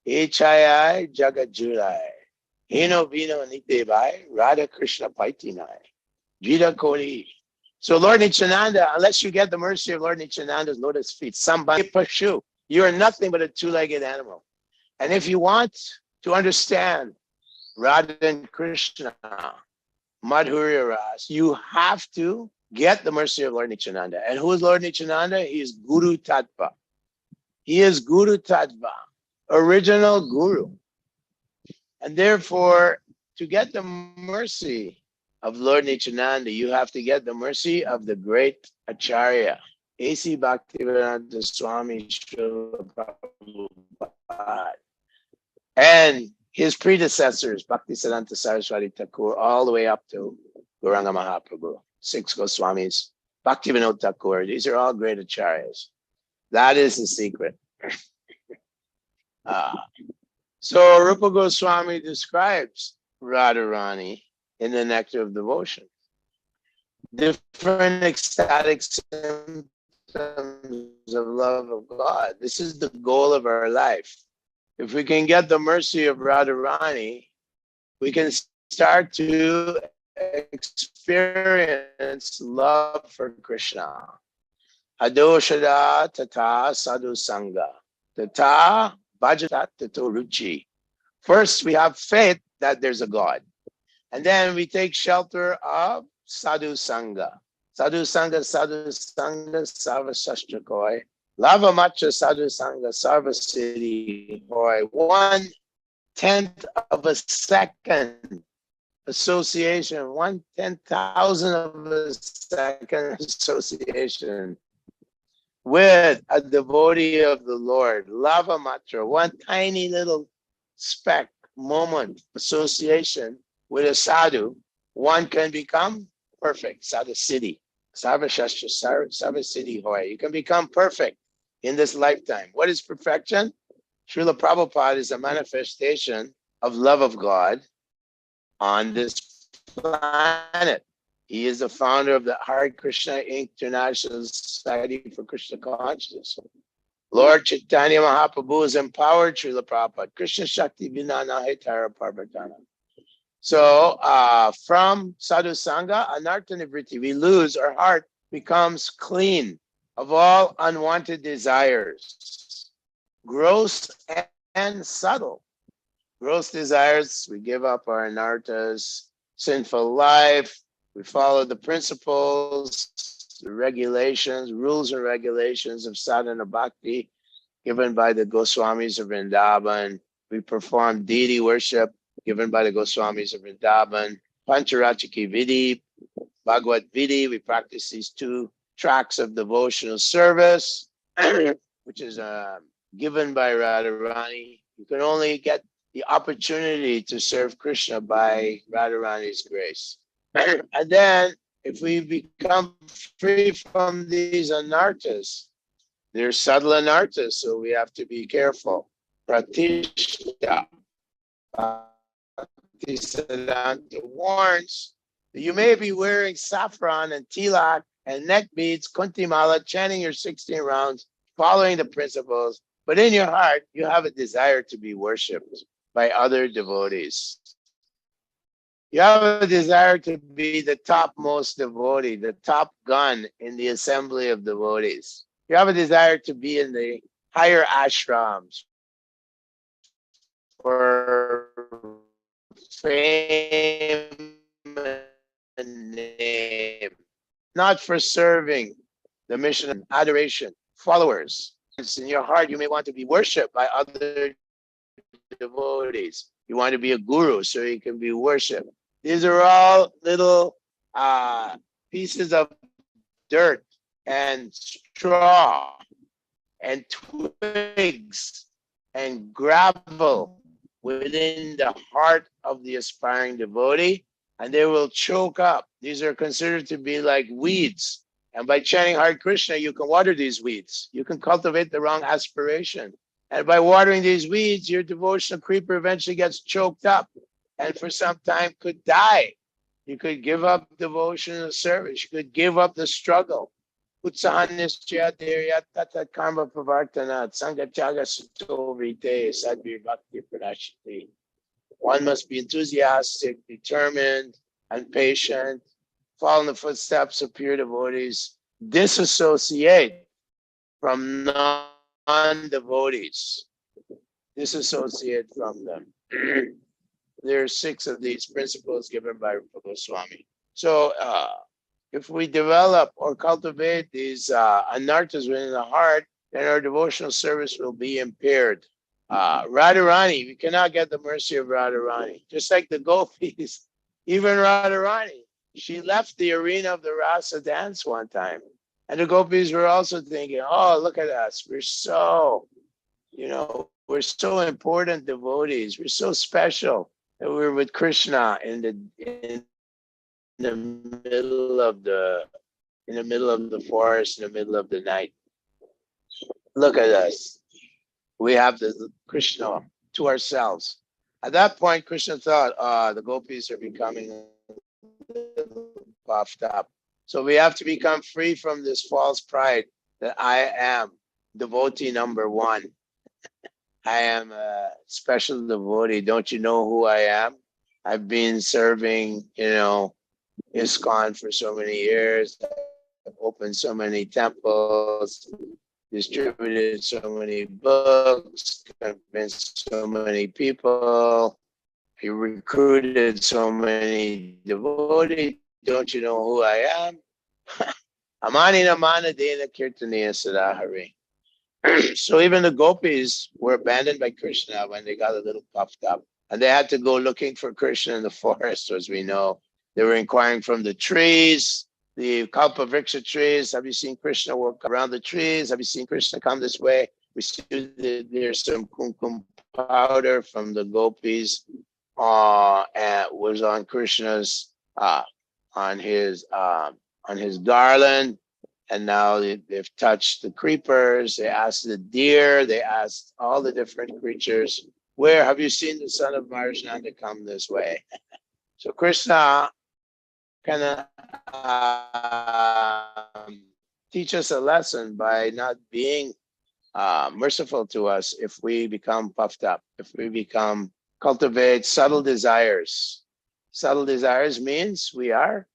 [SPEAKER 1] HII Jagajulai. Hino Vino Nitebai, Radha Krishna Paitinai. Jita Kori. So Lord Nityananda, unless you get the mercy of Lord Nityananda's lotus feet, somebody pursue. You are nothing but a two-legged animal. And if you want to understand Radha and Krishna, Madhurya Ras, you have to get the mercy of Lord Nityananda. And who is Lord Nityananda? He is Guru Tattva. He is Guru Tattva, original Guru. And therefore, to get the mercy of Lord Nityananda, you have to get the mercy of the great Acharya, A.C. Bhaktivedanta Swami Srila Prabhupada, and his predecessors, Bhaktisiddhanta Saraswati Thakur, all the way up to Gauranga Mahaprabhu, 6 Goswamis, Bhaktivinoda Thakur. These are all great acharyas. That is the secret. So Rupa Goswami describes Radharani in the Nectar of Devotion. Different ecstatic symptoms of love of God. This is the goal of our life. If we can get the mercy of Radharani, we can start to experience love for Krishna. Adoshada tata sadhu sangha. Tata bhajata tato ruchi. First, we have faith that there's a God. And then we take shelter of sadhu sangha. Sadhu sangha, sarva shastra koi. Lava macha sadhu sangha, sarva siddhi koi. 1/10 of a second association, 1/10,000 of a second association with a devotee of the Lord. Lava matra, one tiny little speck, moment, association with a sadhu, one can become perfect. Sadhu siddhi. Sarva shastra, sarva siddhi hoy. You can become perfect in this lifetime. What is perfection? Srila Prabhupada is a manifestation of love of God on this planet. He is the founder of the Hare Krishna International Society for Krishna Consciousness. Lord Chaitanya Mahaprabhu has empowered Srila Prabhupada. Krishna Shakti Vinana Hetara Parvatana. So from Sadhu Sangha, Anartha Nivritti, we lose, our heart becomes clean of all unwanted desires, gross and subtle. Gross desires, we give up our anarthas, sinful life, we follow the principles, the regulations, rules and regulations of sadhana bhakti given by the Goswamis of Vrindavan. We perform deity worship given by the Goswamis of Vrindavan. Pancharachiki Vidhi, Bhagavad Vidhi, we practice these 2 tracks of devotional service, which is given by Radharani. You can only get the opportunity to serve Krishna by Radharani's grace. And then, if we become free from these anarthas, they're subtle anarthas, so we have to be careful. Pratishta. Bhaktisiddhanta warns that you may be wearing saffron and tilak and neck beads, kuntimala, chanting your 16 rounds, following the principles, but in your heart, you have a desire to be worshipped by other devotees. You have a desire to be the topmost devotee, the top gun in the assembly of devotees. You have a desire to be in the higher ashrams for fame and name, not for serving the mission and adoration, followers. In your heart, you may want to be worshipped by other devotees. You want to be a guru so you can be worshipped. These are all little pieces of dirt and straw and twigs and gravel within the heart of the aspiring devotee, and they will choke up. These are considered to be like weeds. And by chanting Hare Krishna, you can water these weeds. You can cultivate the wrong aspiration. And by watering these weeds, your devotional creeper eventually gets choked up and for some time could die. You could give up devotional service. You could give up the struggle. Utsahanisya Dhyarya Tata Karma Pravartanat Sangatyaga Sutovite Sadvir Bhakti Pradashiti. One must be enthusiastic, determined, and patient, follow in the footsteps of pure devotees, disassociate from non-devotees, disassociate from them. There are 6 of these principles given by Rupa Goswami. So if we develop or cultivate these anarthas within the heart, then our devotional service will be impaired. Radharani, we cannot get the mercy of Radharani. Just like the gopis, even Radharani, she left the arena of the rasa dance one time. And the gopis were also thinking, oh, look at us. We're so, we're so important devotees. We're so special that we're with Krishna in the middle of the forest, in the middle of the night. Look at us. We have the Krishna to ourselves. At that point, Krishna thought, the gopis are becoming puffed up. So we have to become free from this false pride that I am devotee number 1. I am a special devotee. Don't you know who I am? I've been serving, ISKCON for so many years. I've opened so many temples, distributed so many books, convinced so many people. He recruited so many devotees. Don't you know who I am? Amani namana dena kirtaniya sadahari. So even the gopis were abandoned by Krishna when they got a little puffed up. And they had to go looking for Krishna in the forest, as we know. They were inquiring from the trees, the Kalpavriksha trees. Have you seen Krishna walk around the trees? Have you seen Krishna come this way? We see there's some kumkum powder from the gopis and was on Krishna's on his garland. And now they've touched the creepers. They asked the deer. They asked all the different creatures, where have you seen the son of Maharajnanda come this way? So Krishna can teach us a lesson by not being merciful to us if we become puffed up, if we cultivate subtle desires. Subtle desires means we are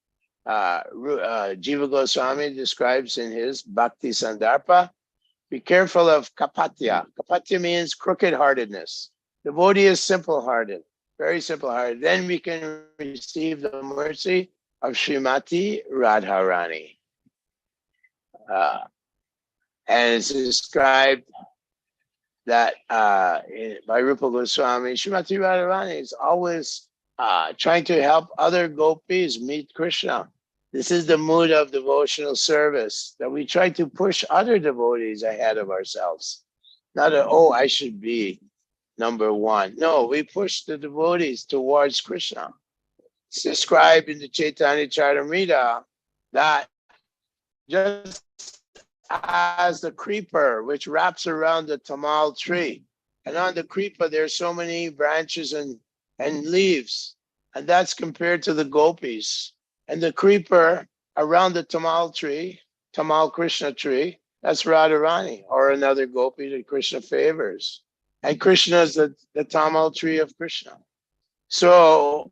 [SPEAKER 1] Jiva Goswami describes in his Bhakti Sandarpa, be careful of kapatya. Kapatya means crooked-heartedness. Devotee is simple-hearted, very simple-hearted. Then we can receive the mercy of Srimati Radharani. And it's described that by Rupa Goswami, Srimati Radharani is always trying to help other gopis meet Krishna. This is the mood of devotional service, that we try to push other devotees ahead of ourselves. Not I should be number 1. No, we push the devotees towards Krishna. It's described in the Chaitanya Charitamrita that just as the creeper which wraps around the tamal tree, and on the creeper there's so many branches and leaves, and that's compared to the gopis. And the creeper around the tamal tree, Tamal Krishna tree, that's Radharani, or another gopi that Krishna favors. And Krishna is the tamal tree of Krishna. So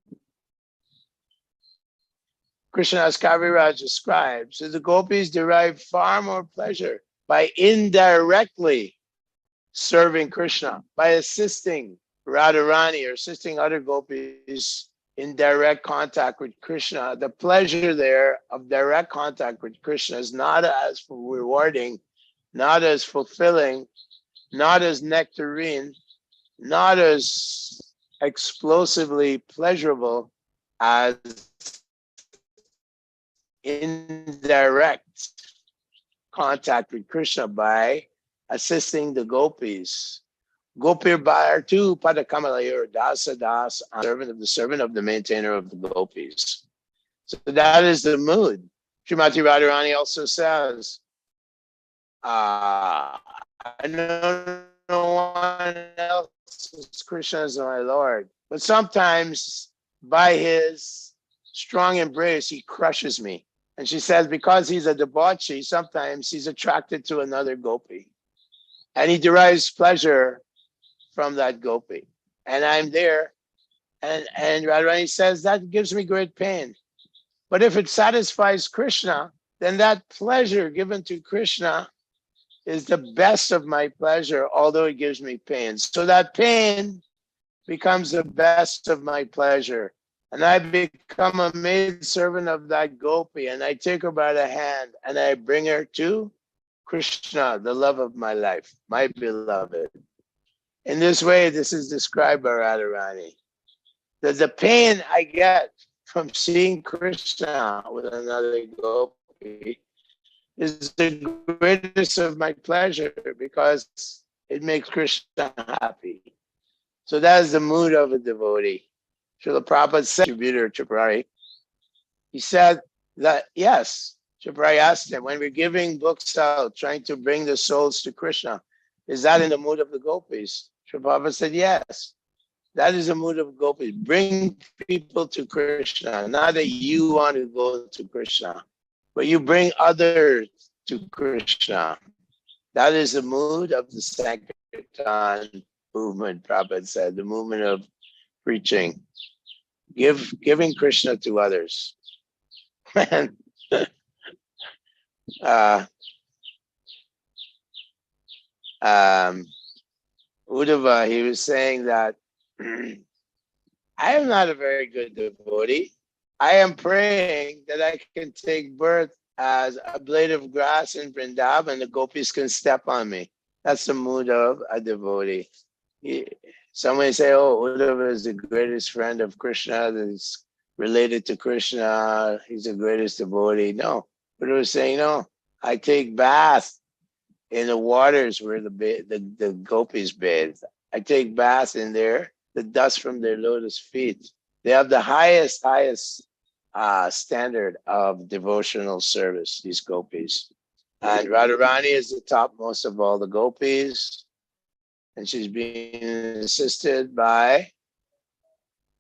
[SPEAKER 1] Krishna's Kaviraj describes that the gopis derive far more pleasure by indirectly serving Krishna, by assisting Radharani or assisting other gopis in direct contact with Krishna. The pleasure there of direct contact with Krishna is not as rewarding, not as fulfilling, not as nectarine, not as explosively pleasurable as indirect contact with Krishna by assisting the gopis. Gopir Bhar tu Padakamalayur Dasa Das, servant of the maintainer of the gopis. So that is the mood. Srimati Radharani also says, I know no one else is Krishna as my Lord, but sometimes by his strong embrace, he crushes me. And she says, because he's a debauchee, sometimes he's attracted to another gopi. And he derives pleasure from that gopi. And I'm there. And Radharani says, that gives me great pain. But if it satisfies Krishna, then that pleasure given to Krishna is the best of my pleasure, although it gives me pain. So that pain becomes the best of my pleasure. And I become a maid servant of that gopi, and I take her by the hand and I bring her to Krishna, the love of my life, my beloved. In this way, this is described by Radharani. That the pain I get from seeing Krishna with another gopi is the greatest of my pleasure because it makes Krishna happy. So that is the mood of a devotee. Srila Prabhupada said to Tripurari, he said that, yes, Tripurari asked him, when we're giving books out, trying to bring the souls to Krishna, is that in the mood of the gopis? Srila Prabhupada said, yes, that is the mood of gopis. Bring people to Krishna, not that you want to go to Krishna, but you bring others to Krishna. That is the mood of the Sankirtan movement, Prabhupada said, the movement of preaching, giving Krishna to others. And Uddhava, he was saying that I am not a very good devotee. I am praying that I can take birth as a blade of grass in Vrindavan, the gopis can step on me. That's the mood of a devotee. Some may say, oh, Uddhava is the greatest friend of Krishna, that's related to Krishna, he's the greatest devotee. No, Uddhava is saying, no, I take bath in the waters where the gopis bathe. I take bath in there, the dust from their lotus feet. They have the highest standard of devotional service, these gopis. And Radharani is the topmost of all the gopis. And she's being assisted by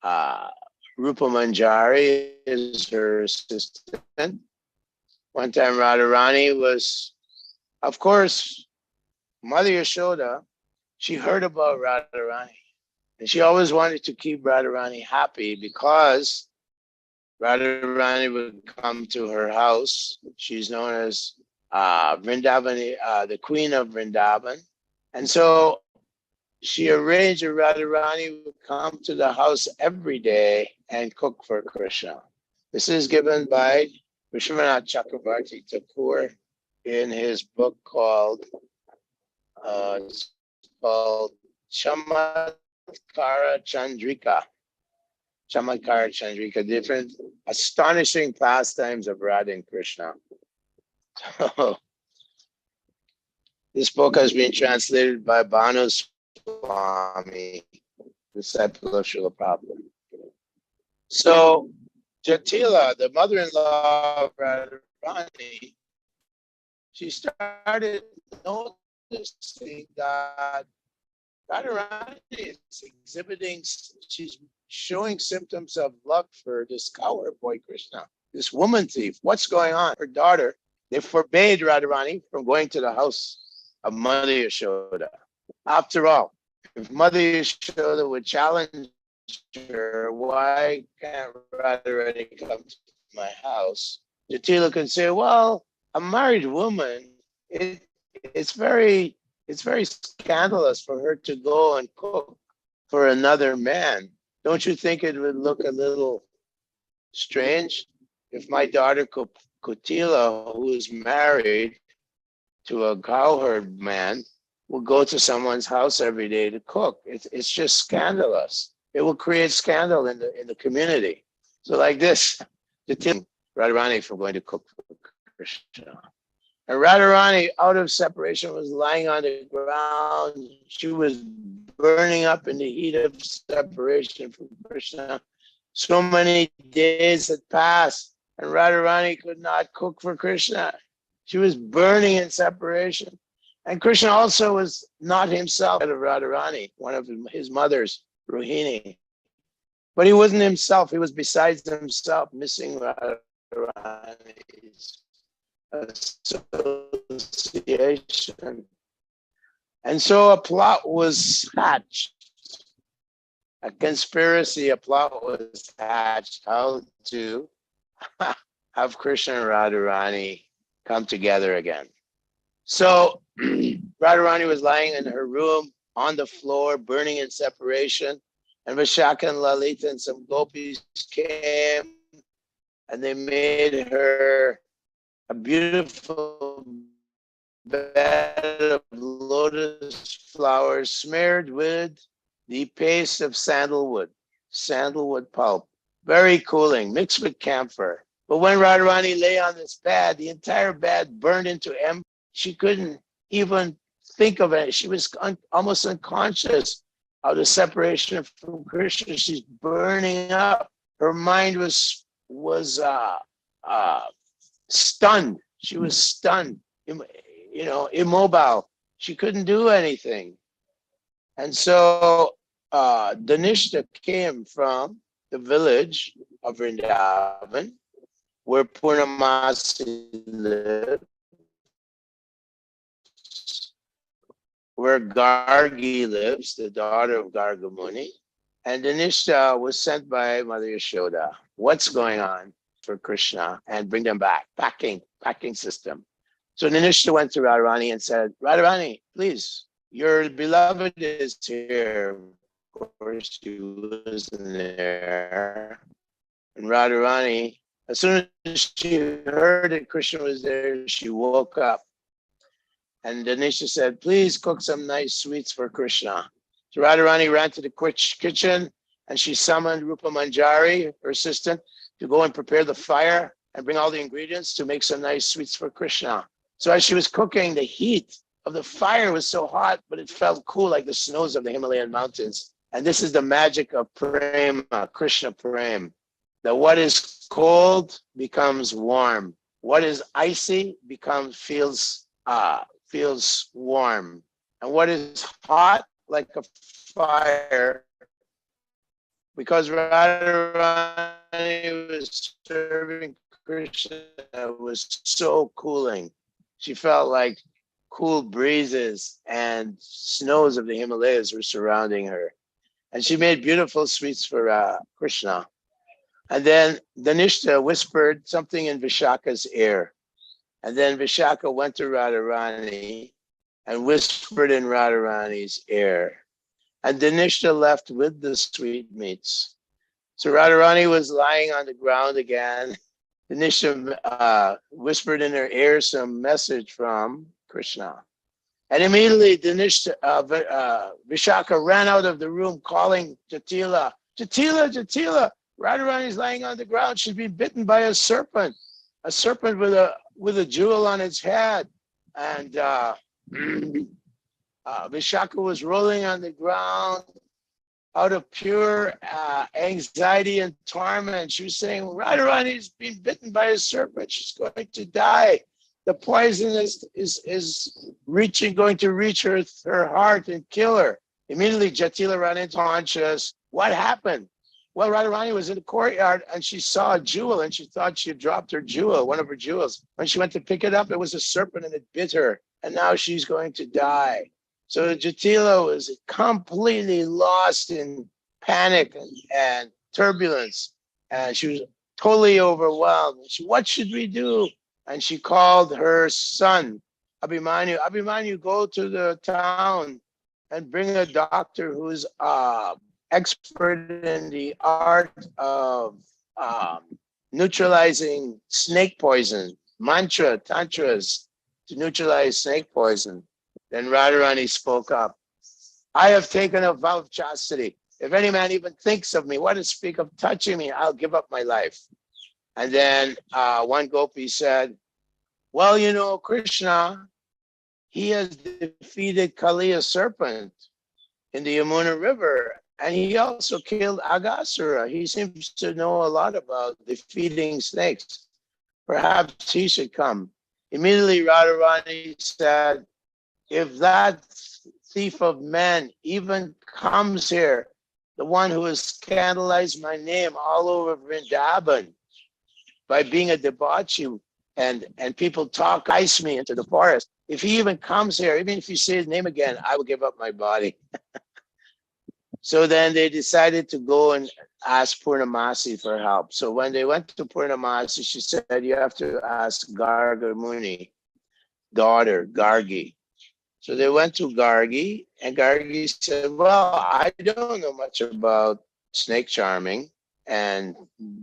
[SPEAKER 1] Rupa Manjari is her assistant. One time Radharani was, of course, Mother Yashoda, she heard about Radharani. And she always wanted to keep Radharani happy because Radharani would come to her house. She's known as Vrindavan, the Queen of Vrindavan. And so she arranged that Radharani would come to the house every day and cook for Krishna. This is given by Vishwanath Chakravarti Thakur in his book called Chamatkara Chandrika. Chamatkara Chandrika, different astonishing pastimes of Radha and Krishna. So, this book has been translated by Bhanu Swami, disciple of Srila Prabhupada. So, Jatila, the mother-in-law of Radharani, she started noticing that Radharani is exhibiting, she's showing symptoms of love for this cowherd boy Krishna, this woman thief. What's going on? Her daughter, they forbade Radharani from going to the house of Mother Yashoda. After all, if Mother Yashoda would challenge her, why can't Radharani come to my house? Jatila can say, well, a married woman, it's very scandalous for her to go and cook for another man. Don't you think it would look a little strange if my daughter Kutila, who is married to a cowherd man, will go to someone's house every day to cook? It's just scandalous. It will create scandal in the community. So like this, the Radharani from going to cook for Krishna. And Radharani, out of separation, was lying on the ground. She was burning up in the heat of separation from Krishna. So many days had passed, and Radharani could not cook for Krishna. She was burning in separation. And Krishna also was not himself of Radharani, one of his mothers, Rohini. But he wasn't himself. He was besides himself, missing Radharani's association. And so a plot was hatched. A conspiracy, a plot was hatched how to have Krishna and Radharani come together again. So Radharani was lying in her room on the floor, burning in separation. And Vishaka and Lalita and some gopis came and they made her a beautiful bed of lotus flowers smeared with the paste of sandalwood pulp. Very cooling, mixed with camphor. But when Radharani lay on this bed, the entire bed burned into embers. She couldn't even think of it. She was almost unconscious of the separation from Krishna. She's burning up. Her mind was stunned. She was stunned, immobile. She couldn't do anything. And so Dhanishta came from the village of Vrindavan, where Purnamasi lived, where Gargi lives, the daughter of Garga Muni. And Dhanishta was sent by Mother Yashoda. What's going on for Krishna? And bring them back. Packing system. So Dhanishta went to Radharani and said, Radharani, please, your beloved is here. Of course, she wasn't there. And Radharani, as soon as she heard that Krishna was there, she woke up. And Dhanishta said, please cook some nice sweets for Krishna. So Radharani ran to the kitchen and she summoned Rupa Manjari, her assistant, to go and prepare the fire and bring all the ingredients to make some nice sweets for Krishna. So as she was cooking, the heat of the fire was so hot, but it felt cool like the snows of the Himalayan mountains. And this is the magic of prema, Krishna prema, that what is cold becomes warm. What is icy feels warm. And what is hot, like a fire, because Radharani was serving Krishna, was so cooling. She felt like cool breezes and snows of the Himalayas were surrounding her. And she made beautiful sweets for Krishna. And then Dhanishta whispered something in Vishaka's ear. And then Vishaka went to Radharani and whispered in Radharani's ear. And Dhanishta left with the sweetmeats. So Radharani was lying on the ground again. Dhanishta whispered in her ear some message from Krishna. And immediately Vishaka ran out of the room calling Jatila. Jatila, Radharani's lying on the ground. She's been bitten by a serpent with a jewel on its head. And Vishaka was rolling on the ground out of pure anxiety and torment. She was saying, Radharani's been bitten by a serpent. She's going to die. The poison is going to reach her heart and kill her. Immediately, Jatila ran into conscious. What happened? Well, Radharani was in the courtyard and she saw a jewel and she thought she had dropped her jewel, one of her jewels. When she went to pick it up, it was a serpent and it bit her. And now she's going to die. So Jatila was completely lost in panic and turbulence. And she was totally overwhelmed. What should we do? And she called her son, Abhimanyu. Abhimanyu, go to the town and bring a doctor who's expert in the art of neutralizing snake poison, tantras to neutralize snake poison. Then Radharani spoke up. I have taken a vow of chastity. If any man even thinks of me, what to speak of touching me, I'll give up my life. And then one gopi said, well, you know, Krishna, he has defeated Kaliya serpent in the Yamuna River, and he also killed Agasura. He seems to know a lot about defeating snakes. Perhaps he should come. Immediately, Radharani said, if that thief of men even comes here, the one who has scandalized my name all over Vrindavan by being a debauchee, and people talk, ice me into the forest. If he even comes here, even if you say his name again, I will give up my body. So then they decided to go and ask Purnamasi for help. So when they went to Purnamasi, she said, you have to ask Garga Muni, daughter, Gargi. So they went to Gargi, and Gargi said, well, I don't know much about snake charming and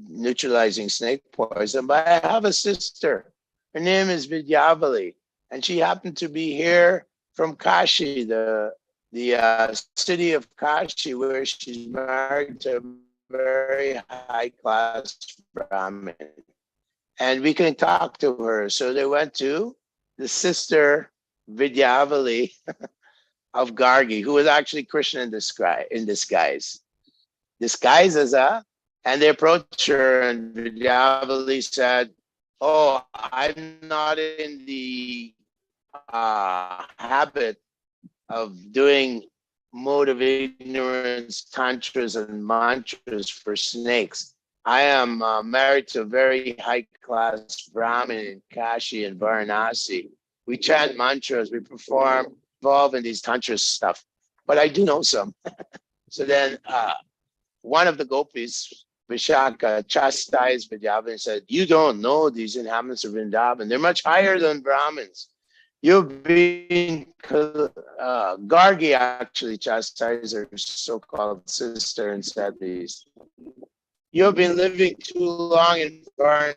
[SPEAKER 1] neutralizing snake poison, but I have a sister. Her name is Vidyavali, and she happened to be here from Kashi, the city of Kashi, where she's married to a very high class Brahmin. And we can talk to her. So they went to the sister Vidyavali of Gargi, who was actually Krishna in disguise. Disguised as and they approached her, and Vidyavali said, oh, I'm not in the habit of doing mode of ignorance, tantras, and mantras for snakes. I am married to a very high-class Brahmin in Kashi and Varanasi. We chant mantras, we perform, involve in these tantra stuff, but I do know some. So then one of the gopis, Vishaka, chastised Vidyavali and said, you don't know these inhabitants of Vrindavan. They're much higher than Brahmins. You've been, Gargi actually chastised her so-called sister and said these. You've been living too long in Varanasi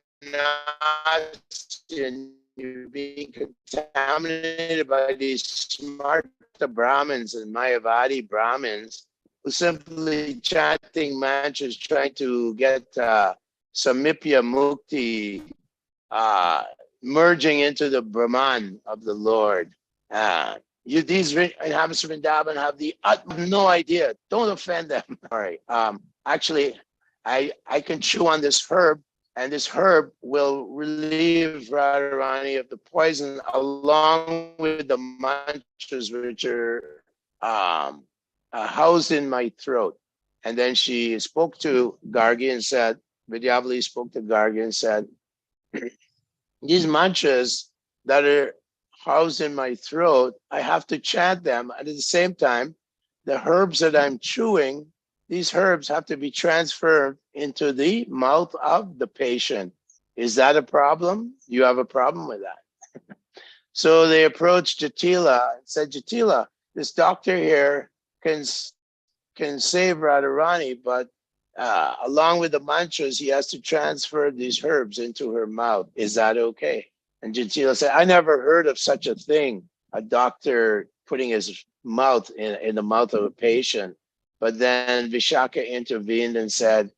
[SPEAKER 1] and you're being contaminated by these smart Brahmins and Mayavadi Brahmins who simply chanting mantras trying to get Samipya Mukti, merging into the Brahman of the Lord. These inhabitants of Vrindavan have no idea. Don't offend them. Sorry. Actually, I can chew on this herb, and this herb will relieve Radharani of the poison along with the mantras which are housed in my throat. And then she spoke to Gargi and said, Vidyavali spoke to Gargi and said, these mantras that are housed in my throat, I have to chant them. And at the same time, the herbs that I'm chewing, these herbs have to be transferred into the mouth of the patient. Is that a problem? You have a problem with that? So they approached Jatila and said, Jatila, this doctor here can save Radharani, but along with the mantras, he has to transfer these herbs into her mouth. Is that okay? And Jatila said, I never heard of such a thing, a doctor putting his mouth in the mouth of a patient. But then Vishaka intervened and said,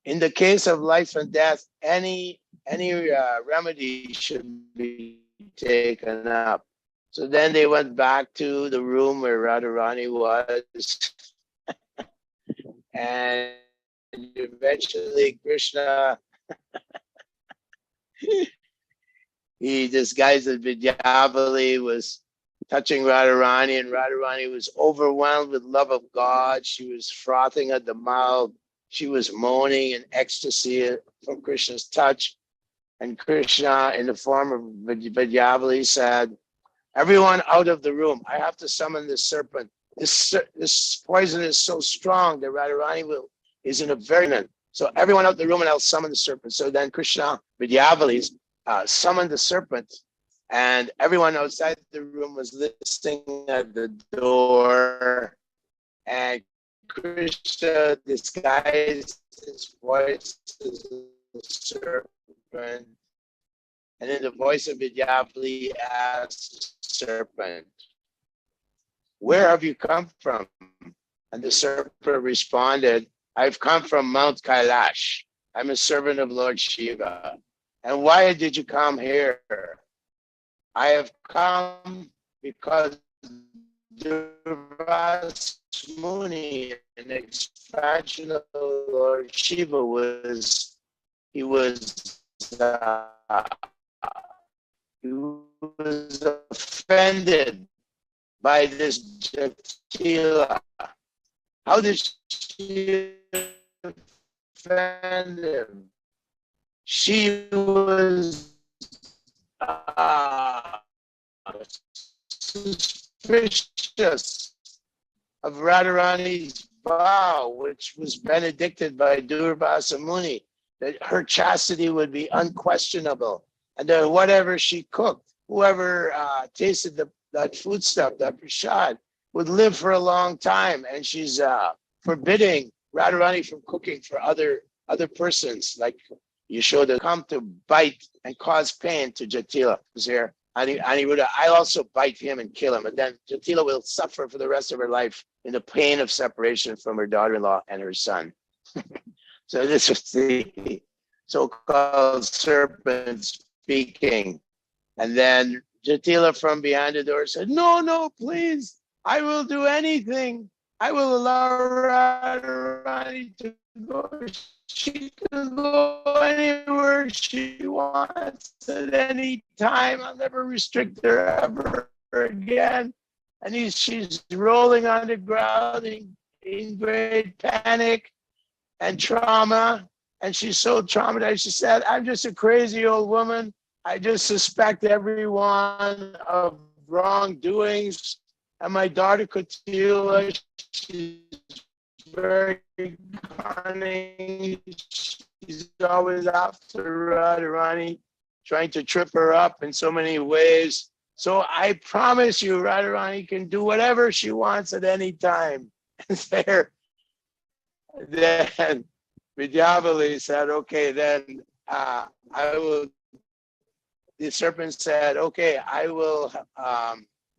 [SPEAKER 1] in the case of life and death, any remedy should be taken up. So then they went back to the room where Radharani was. And eventually Krishna, he disguised as Vidyavali, was touching Radharani, and Radharani was overwhelmed with love of God. She was frothing at the mouth. She was moaning in ecstasy from Krishna's touch. And Krishna, in the form of Vidyavali, said, everyone out of the room. I have to summon the serpent. This poison is so strong that Radharani is in a very... So everyone out of the room and I'll summon the serpent. So then Krishna, Vidyavali, summoned the serpent, and everyone outside the room was listening at the door, and Krishna disguised his voice as the serpent, and in the voice of Vidyavali asked the serpent, where have you come from? And the serpent responded, I've come from Mount Kailash. I'm a servant of Lord Shiva. And why did you come here? I have come because Durvas Muni, an expansion of Lord Shiva, he was offended by this Jatila. How did she offend him? She was suspicious of Radharani's vow, which was benedicted by Durvasa Muni, that her chastity would be unquestionable, and that whatever she cooked, whoever tasted that foodstuff, that prasad, would live for a long time. And she's forbidding Radharani from cooking for other persons, like Yashoda, come to bite and cause pain to Jatila, who's here. Aniruddha, I also bite him and kill him. And then Jatila will suffer for the rest of her life in the pain of separation from her daughter-in-law and her son. So this was the so-called serpent speaking. And then Jatila from behind the door said, no, please, I will do anything. I will allow Radharani to go. She can go anywhere she wants at any time. I'll never restrict her ever again. And she's rolling on the ground in great panic and trauma. And she's so traumatized. She said, I'm just a crazy old woman. I just suspect everyone of wrongdoings. And my daughter Kuntal, she's very cunning. She's always after Radharani, trying to trip her up in so many ways. So I promise you, Radharani can do whatever she wants at any time. And there, then Vidyavali said, okay, then I will. The serpent said, okay, I will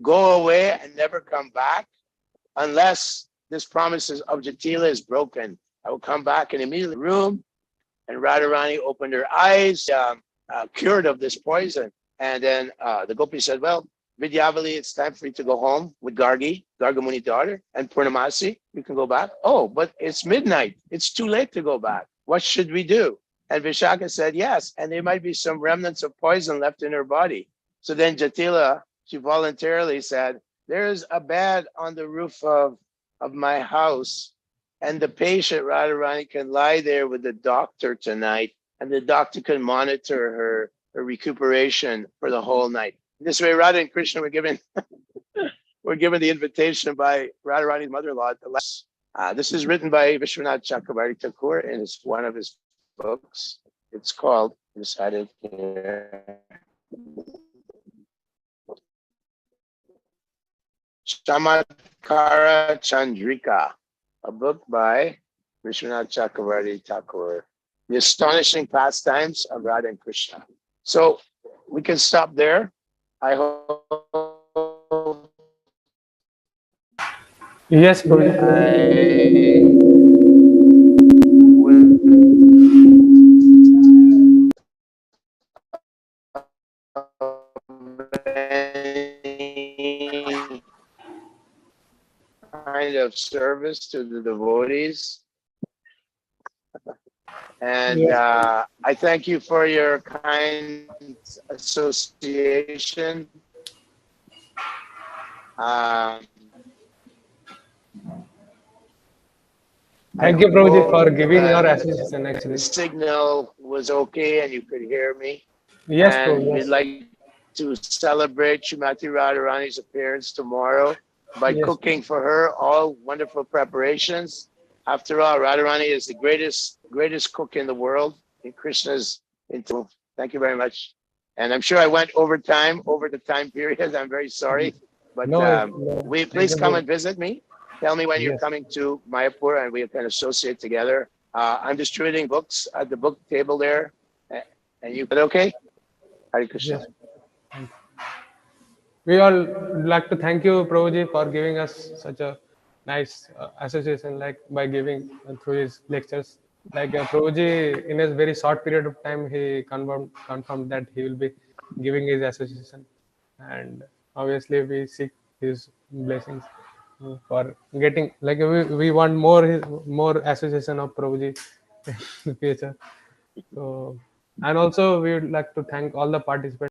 [SPEAKER 1] go away and never come back unless this promise of Jatila is broken. I will come back and immediately room. And Radharani opened her eyes, cured of this poison. And then the gopi said, well, Vidyavali, it's time for you to go home with Gargi Muni's daughter, and Purnamasi, you can go back. Oh, but it's midnight. It's too late to go back. What should we do? And Vishaka said, yes, and there might be some remnants of poison left in her body. So then Jatila, she voluntarily said, there's a bed on the roof of my house, and the patient, Radharani, can lie there with the doctor tonight, and the doctor can monitor her recuperation for the whole night. This way, Radha and Krishna were given the invitation by Radharani's mother-in-law. This is written by Vishwanath Chakravarti Thakur in one of his books. It's called, decided here, Chamatkara Chandrika, a book by Vishwanath Chakravarti Thakur, The Astonishing Pastimes of Radha and Krishna. So we can stop there. I hope.
[SPEAKER 2] Yes, Prabhu.
[SPEAKER 1] Kind of service to the devotees. And I thank you for your kind association.
[SPEAKER 2] Thank you, Prabhuji, for giving your association,
[SPEAKER 1] The
[SPEAKER 2] actually.
[SPEAKER 1] signal was okay and you could hear me.
[SPEAKER 2] Yes,
[SPEAKER 1] And
[SPEAKER 2] Prabhu,
[SPEAKER 1] we'd
[SPEAKER 2] yes.
[SPEAKER 1] like to celebrate Srimati Radharani's appearance tomorrow by cooking for her all wonderful preparations. After all, Radharani is the greatest cook in the world. And Krishna's into. Thank you very much. And I'm sure I went over the time period. I'm very sorry. But please come and visit me. Tell me when you're coming to Mayapur and we can associate together. I'm distributing books at the book table there. And you, okay? Hare Krishna.
[SPEAKER 2] Yes. We all like to thank you, Prabhuji, for giving us such a nice association, like by giving through his lectures. like Prabhuji, in a very short period of time, he confirmed that he will be giving his association, and obviously we seek his blessings for getting, like we want more association of Prabhuji in the future. So, and also we would like to thank all the participants